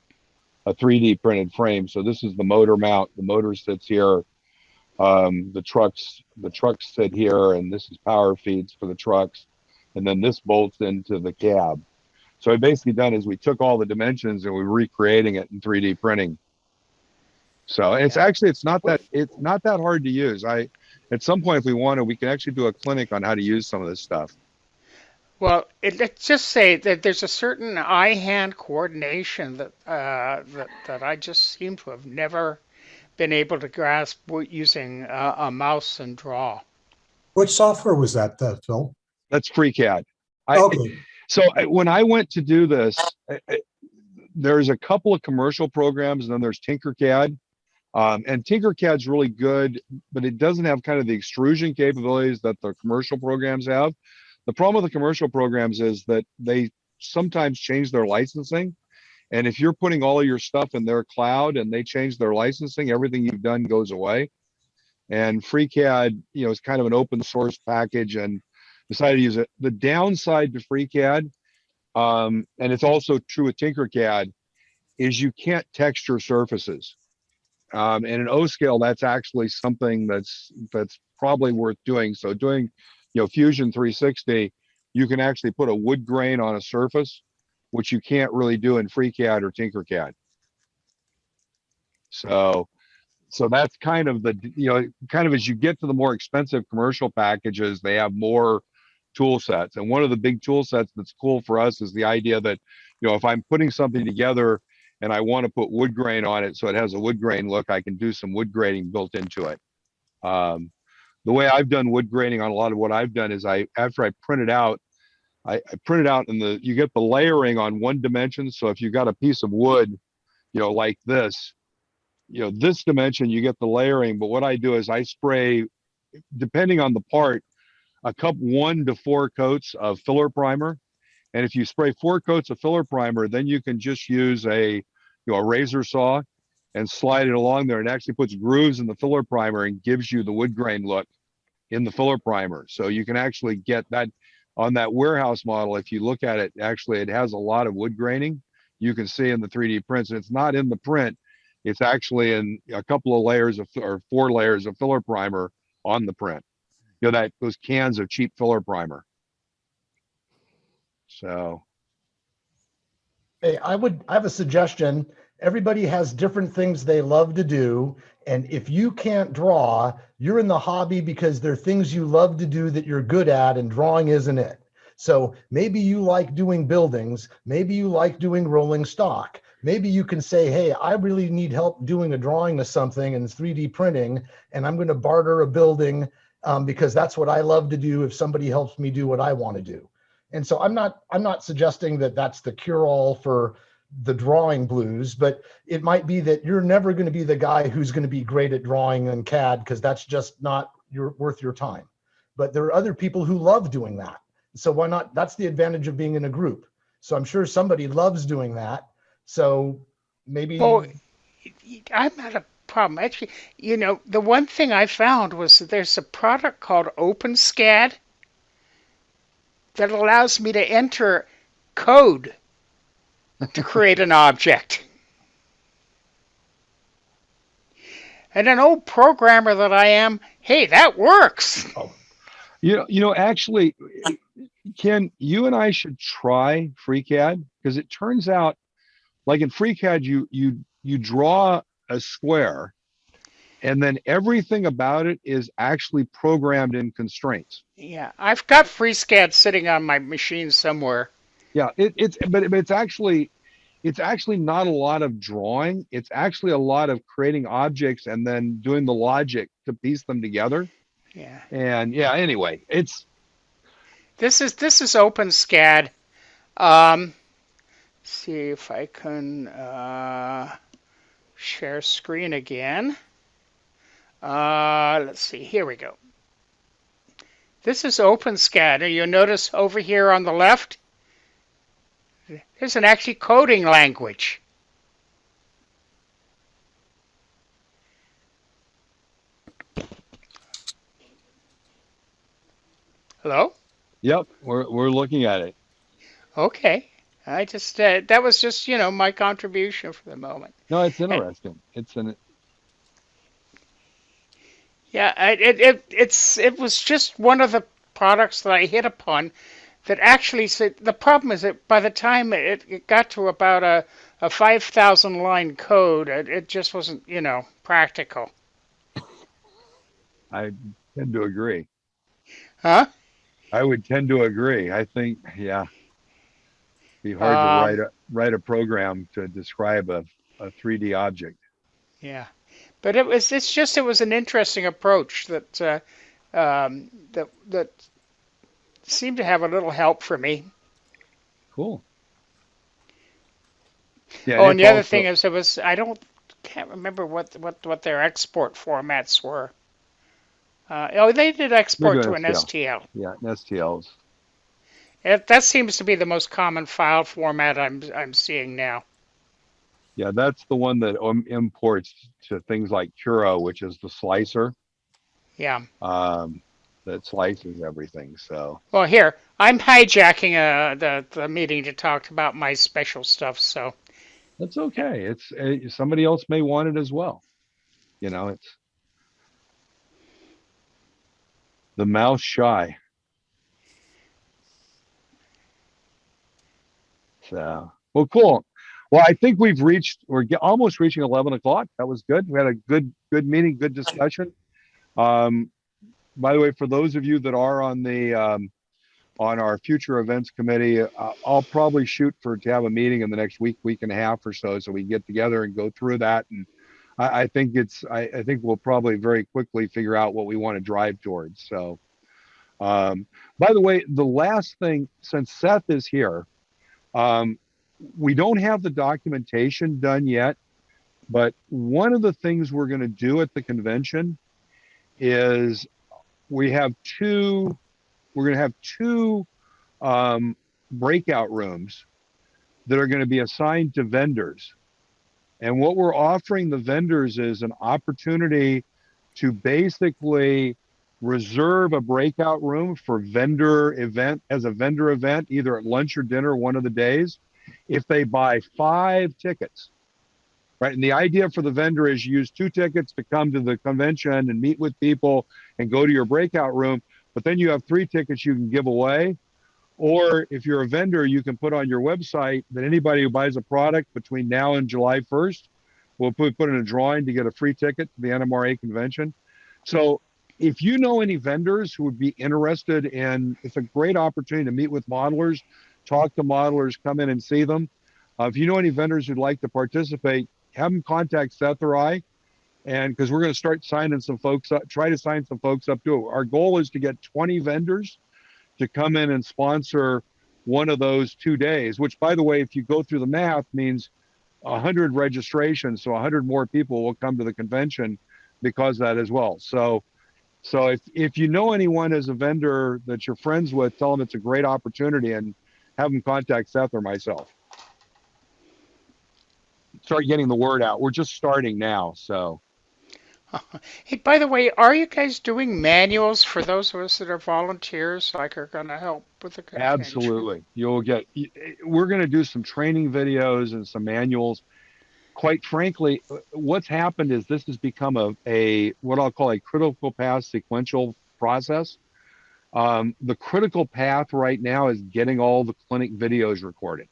3D printed frame. So this is the motor mount. The motor sits here. The trucks sit here, and this is power feeds for the trucks, and then this bolts into the cab. So what basically done is we took all the dimensions and we're recreating it in 3D printing. So it's actually it's not that hard to use. At some point, if we want to, we can actually do a clinic on how to use some of this stuff. Well, let's just say that there's a certain eye-hand coordination that that I just seem to have never been able to grasp using a mouse and draw. Which software was that, Phil? That's FreeCAD. Okay. So when I went to do this, there's a couple of commercial programs, and then there's Tinkercad. And Tinkercad's really good, but it doesn't have kind of the extrusion capabilities that the commercial programs have. The problem with the commercial programs is that they sometimes change their licensing. And if you're putting all of your stuff in their cloud and they change their licensing, everything you've done goes away. and FreeCAD, is kind of an open source package, and decided to use it. The downside to FreeCAD, and it's also true with Tinkercad, is you can't texture surfaces. And in O scale, that's actually something that's probably worth doing. So doing, Fusion 360, you can actually put a wood grain on a surface, which you can't really do in FreeCAD or Tinkercad. So that's kind of kind of as you get to the more expensive commercial packages, they have more tool sets. And one of the big tool sets that's cool for us is the idea that, if I'm putting something together and I want to put wood grain on it so it has a wood grain look, I can do some wood graining built into it. The way I've done wood graining on a lot of what I've done is after I print it out, I print it out and you get the layering on one dimension. So if you got a piece of wood, like this, this dimension, you get the layering. But what I do is I spray, depending on the part, 1 to 4 coats of filler primer. And if you spray 4 coats of filler primer, then you can just use a razor saw and slide it along there, and actually puts grooves in the filler primer and gives you the wood grain look in the filler primer. So you can actually get that on that warehouse model. If you look at it, actually it has a lot of wood graining. You can see in the 3D prints, and it's not in the print. It's actually in a couple of layers or 4 layers of filler primer on the print. Those cans of cheap filler primer. So, Hey, I have a suggestion. Everybody has different things they love to do. And if you can't draw, you're in the hobby because there are things you love to do that you're good at, and drawing isn't it. So maybe you like doing buildings. Maybe you like doing rolling stock. Maybe you can say, hey, I really need help doing a drawing of something and 3D printing, and I'm going to barter a building because that's what I love to do if somebody helps me do what I want to do. And so I'm not suggesting that that's the cure-all for the drawing blues, but it might be that you're never going to be the guy who's going to be great at drawing in CAD because that's just not worth your time. But there are other people who love doing that. So why not? That's the advantage of being in a group. So I'm sure somebody loves doing that. So maybe. Well, I'm not a problem. Actually, the one thing I found was that there's a product called OpenSCAD that allows me to enter code to create an object. And an old programmer that I am, hey, that works. Actually, Ken, you and I should try FreeCAD, because it turns out, like in FreeCAD, you draw a square, and then everything about it is actually programmed in constraints. Yeah, I've got FreeSCAD sitting on my machine somewhere. Yeah, it's actually not a lot of drawing. It's actually a lot of creating objects and then doing the logic to piece them together. Yeah. And yeah, anyway, this is OpenSCAD. See if I can share screen again. Let's see. Here we go. This is OpenSCAD. You'll notice over here on the left, there's an actually coding language. Hello? Yep, we're looking at it. Okay. I just that was just my contribution for the moment. No, it's interesting. Yeah, it was just one of the products that I hit upon that actually said the problem is that by the time it got to about a 5,000 line code, it just wasn't practical. I tend to agree. Huh? I would tend to agree. I think, yeah, it'd be hard to write a program to describe a 3D object. Yeah, but it was an interesting approach that that seemed to have a little help for me. Cool. Yeah, oh, and the other thing is can't remember what their export formats were. They did export to an STL. Yeah, STLs. That seems to be the most common file format I'm seeing now. Yeah, that's the one that imports to things like Curo, which is the slicer. Yeah. That slices everything. So Well, here I'm hijacking the meeting to talk about my special stuff. So that's okay. It's somebody else may want it as well. You know, it's the mouse shy. So well, cool. Well, I think almost reaching 11 o'clock. That was good. We had a good meeting, good discussion. Um, by the way, for those of you that are on the on our future events committee, I'll probably shoot to have a meeting in the next week and a half or so we can get together and go through that. And I think I think we'll probably very quickly figure out what we want to drive towards. So, by the way, the last thing, since Seth is here, um, we don't have the documentation done yet, but one of the things we're going to do at the convention is we have two, we're going to have two breakout rooms that are going to be assigned to vendors. And what we're offering the vendors is an opportunity to basically reserve a breakout room for as a vendor event, either at lunch or dinner one of the days, if they buy 5 tickets. Right. And the idea for the vendor is you use 2 tickets to come to the convention and meet with people and go to your breakout room. But then you have 3 tickets you can give away. Or if you're a vendor, you can put on your website that anybody who buys a product between now and July 1st will put in a drawing to get a free ticket to the NMRA convention. So if you know any vendors who would be interested in, it's a great opportunity to meet with modelers, talk to modelers, come in and see them. If you know any vendors who'd like to participate, have them contact Seth or I, and because we're going to start signing some folks up, try to sign some folks up too. Our goal is to get 20 vendors to come in and sponsor one of those 2 days, which, by the way, if you go through the math, means 100 registrations. So 100 more people will come to the convention because of that as well. So if you know anyone as a vendor that you're friends with, tell them it's a great opportunity and have them contact Seth or myself. Start getting the word out. We're just starting now. So. Hey, by the way, are you guys doing manuals for those of us that are volunteers, like are going to help with the convention? Absolutely. We're going to do some training videos and some manuals. Quite frankly, what's happened is this has become a what I'll call a critical path sequential process. The critical path right now is getting all the clinic videos recorded.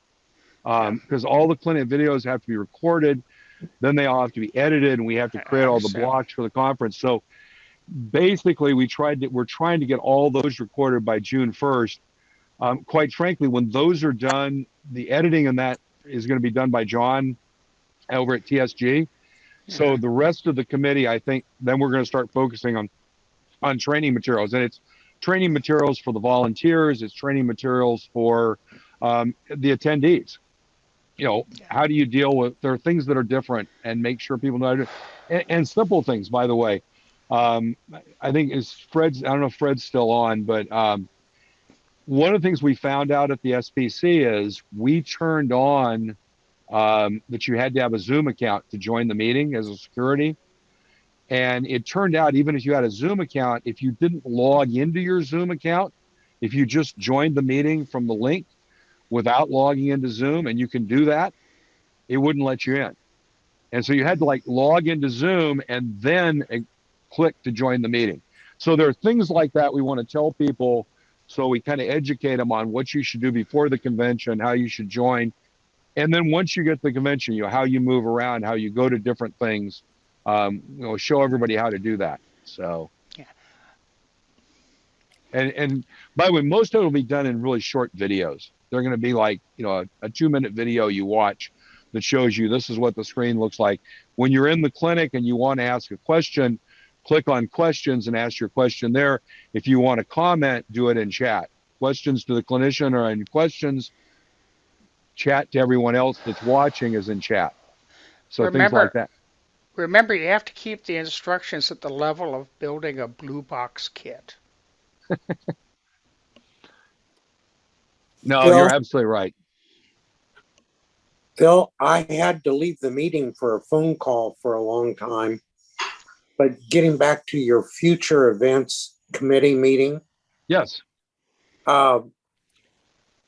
Because all the clinic videos have to be recorded, then they all have to be edited, and we have to create all the blocks for the conference. So basically, we're trying to get all those recorded by June 1st. Quite frankly, when those are done, the editing and that is going to be done by John over at TSG. So the rest of the committee, I think, then we're going to start focusing on training materials, and it's training materials for the volunteers. It's training materials for the attendees. How do you deal with, there are things that are different, and make sure people know how to do, and simple things, by the way. I think I don't know if Fred's still on, but one of the things we found out at the SPC is we turned on that you had to have a Zoom account to join the meeting as a security. And it turned out, even if you had a Zoom account, if you didn't log into your Zoom account, if you just joined the meeting from the link without logging into Zoom, and you can do that, it wouldn't let you in. And so you had to log into Zoom and then click to join the meeting. So there are things like that we want to tell people. So we kind of educate them on what you should do before the convention, how you should join. And then once you get to the convention, how you move around, how you go to different things, show everybody how to do that. So, yeah. And by the way, most of it will be done in really short videos. They're going to be like, a 2-minute video you watch that shows you this is what the screen looks like. When you're in the clinic and you want to ask a question, click on questions and ask your question there. If you want to comment, do it in chat. Questions to the clinician or any questions, chat to everyone else that's watching is in chat. So things like that. Remember, you have to keep the instructions at the level of building a blue box kit. No, Bill, you're absolutely right. Bill, I had to leave the meeting for a phone call for a long time. But getting back to your future events committee meeting, Yes.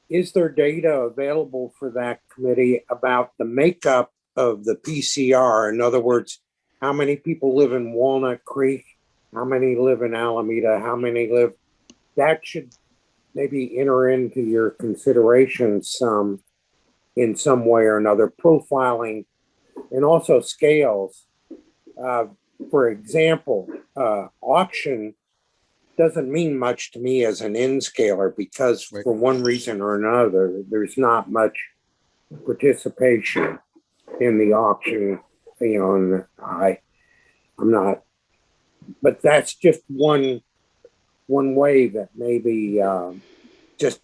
is there data available for that committee about the makeup of the PCR? In other words, how many people live in Walnut Creek? How many live in Alameda? How many live? That should maybe enter into your considerations in some way or another, profiling and also scales. For example, auction doesn't mean much to me as an N scaler because for one reason or another, there's not much participation in the auction, you know, and I'm not, but that's just one way that maybe just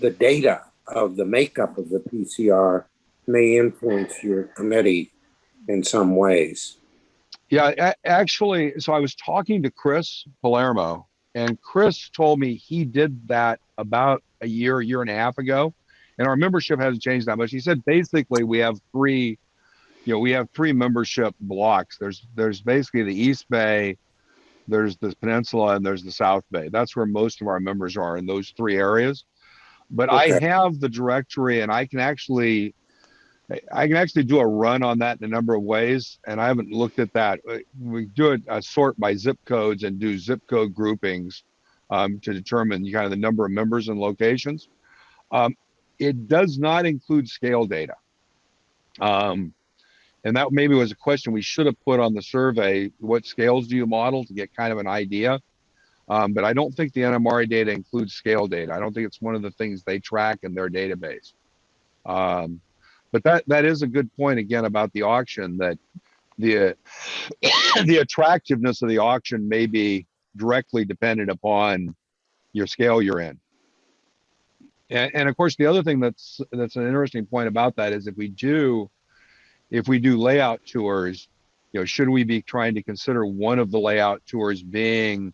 the data of the makeup of the PCR may influence your committee in some ways. Yeah, actually, so I was talking to Chris Palermo, and Chris told me he did that about a year and a half ago, and our membership hasn't changed that much. He said basically we have three membership blocks. There's basically the East Bay, there's the Peninsula, and there's the South Bay. That's where most of our members are, in those three areas. But I have the directory, and I can actually do a run on that in a number of ways, and I haven't looked at that. We do a sort by zip codes and do zip code groupings to determine kind of the number of members and locations. It does not include scale data. And that maybe was a question we should have put on the survey. What scales do you model, to get kind of an idea? But I don't think the NMRA data includes scale data. I don't think it's one of the things they track in their database. But that is a good point again about the auction, that the attractiveness of the auction may be directly dependent upon your scale you're in. And of course, the other thing that's an interesting point about that is if we do layout tours, you know, should we be trying to consider one of the layout tours being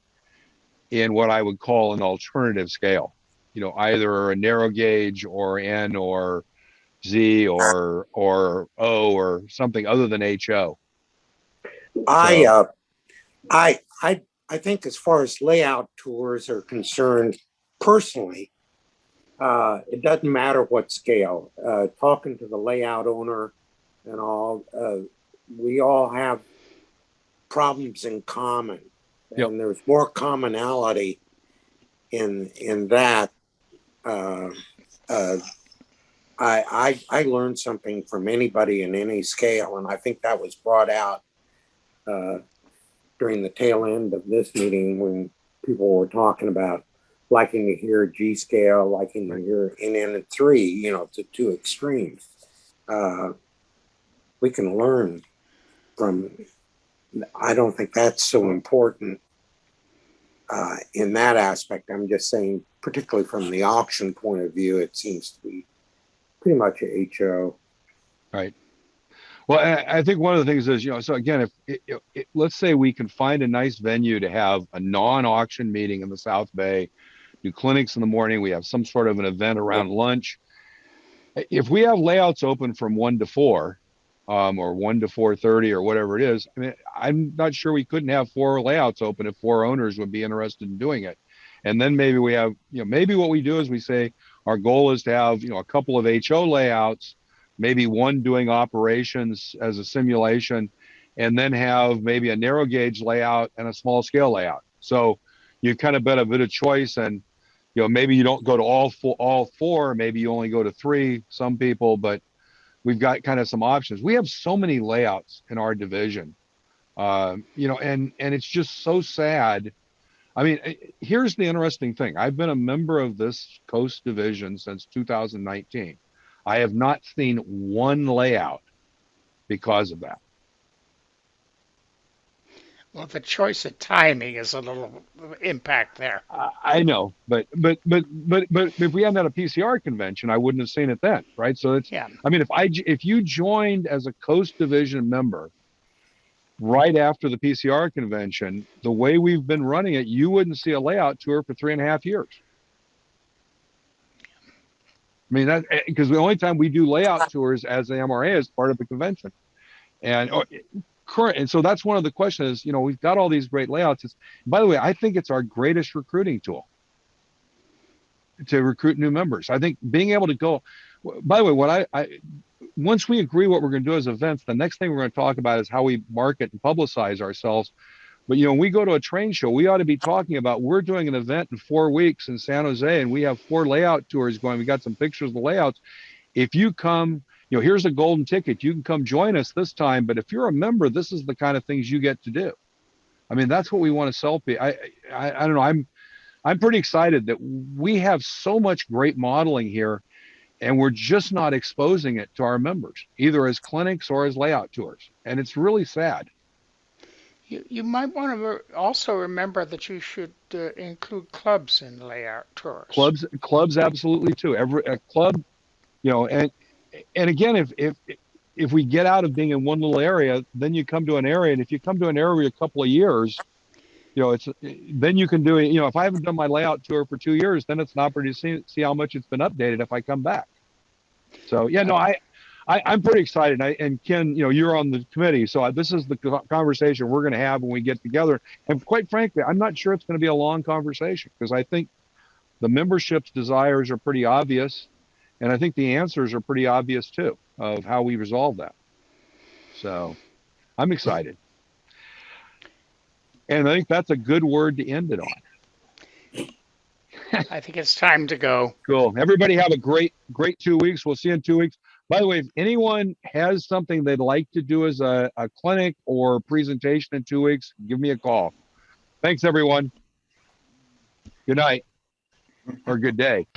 in what I would call an alternative scale, you know, either a narrow gauge or N or Z or O or something other than HO. I think as far as layout tours are concerned, personally, it doesn't matter what scale. Talking to the layout owner and all, we all have problems in common, and there's more commonality in that. I learned something from anybody in any scale, and I think that was brought out during the tail end of this meeting when people were talking about liking to hear G scale, liking to hear NN3, you know, to two extremes. We can learn from, I don't think that's so important in that aspect. I'm just saying, particularly from the auction point of view, it seems to be pretty much a HO. Right. Well, I think one of the things is, you know, so again, let's say we can find a nice venue to have a non-auction meeting in the South Bay, do clinics in the morning, we have some sort of an event around lunch. If we have layouts open from 1 to 4, or 1 to 4:30 or whatever it is, I mean, I'm not sure we couldn't have 4 layouts open if 4 owners would be interested in doing it. And then maybe we have, you know, maybe what we do is we say our goal is to have, you know, a couple of HO layouts, maybe one doing operations as a simulation, and then have maybe a narrow gauge layout and a small scale layout. So you kind of bet a bit of choice, and you know, maybe you don't go to all four, maybe you only go to 3, some people, but we've got kind of some options. We have so many layouts in our division, you know, and it's just so sad. I mean, here's the interesting thing. I've been a member of this Coast Division since 2019. I have not seen one layout because of that. Well, the choice of timing is a little impact there. I know, but if we hadn't had a PCR convention, I wouldn't have seen it then, right? So it's, yeah. I mean, if you joined as a Coast Division member right after the PCR convention, the way we've been running it, you wouldn't see a layout tour for 3.5 years. I mean, that because the only time we do layout tours as the MRA is part of the convention. And current, and so that's one of the questions, you know, we've got all these great layouts. By the way, I think it's our greatest recruiting tool to recruit new members. I think being able to go, by the way, what once we agree what we're going to do as events, the next thing we're going to talk about is how we market and publicize ourselves. But, you know, when we go to a train show, we ought to be talking about, we're doing an event in 4 weeks in San Jose, and we have 4 layout tours going. We got some pictures of the layouts. If you come, you know, here's a golden ticket. You can come join us this time. But if you're a member, this is the kind of things you get to do. I mean, that's what we want to sell people. I don't know. I'm pretty excited that we have so much great modeling here, and we're just not exposing it to our members, either as clinics or as layout tours. And it's really sad. You might want to also remember that you should include clubs in layout tours. Clubs, absolutely too. A club, you know, and again, if we get out of being in one little area, then you come to an area, and if you come to an area a couple of years, you know, then you can do it. You know, if I haven't done my layout tour for 2 years, then it's an opportunity to see how much it's been updated if I come back. So yeah, no, I'm pretty excited. And Ken, you know, you're on the committee, so this is the conversation we're going to have when we get together. And quite frankly, I'm not sure it's going to be a long conversation, because I think the membership's desires are pretty obvious, and I think the answers are pretty obvious too, of how we resolve that. So I'm excited. And I think that's a good word to end it on. I think it's time to go. Cool. Everybody have a great 2 weeks. We'll see you in 2 weeks. By the way, if anyone has something they'd like to do as a clinic or presentation in 2 weeks, give me a call. Thanks, everyone. Good night or good day.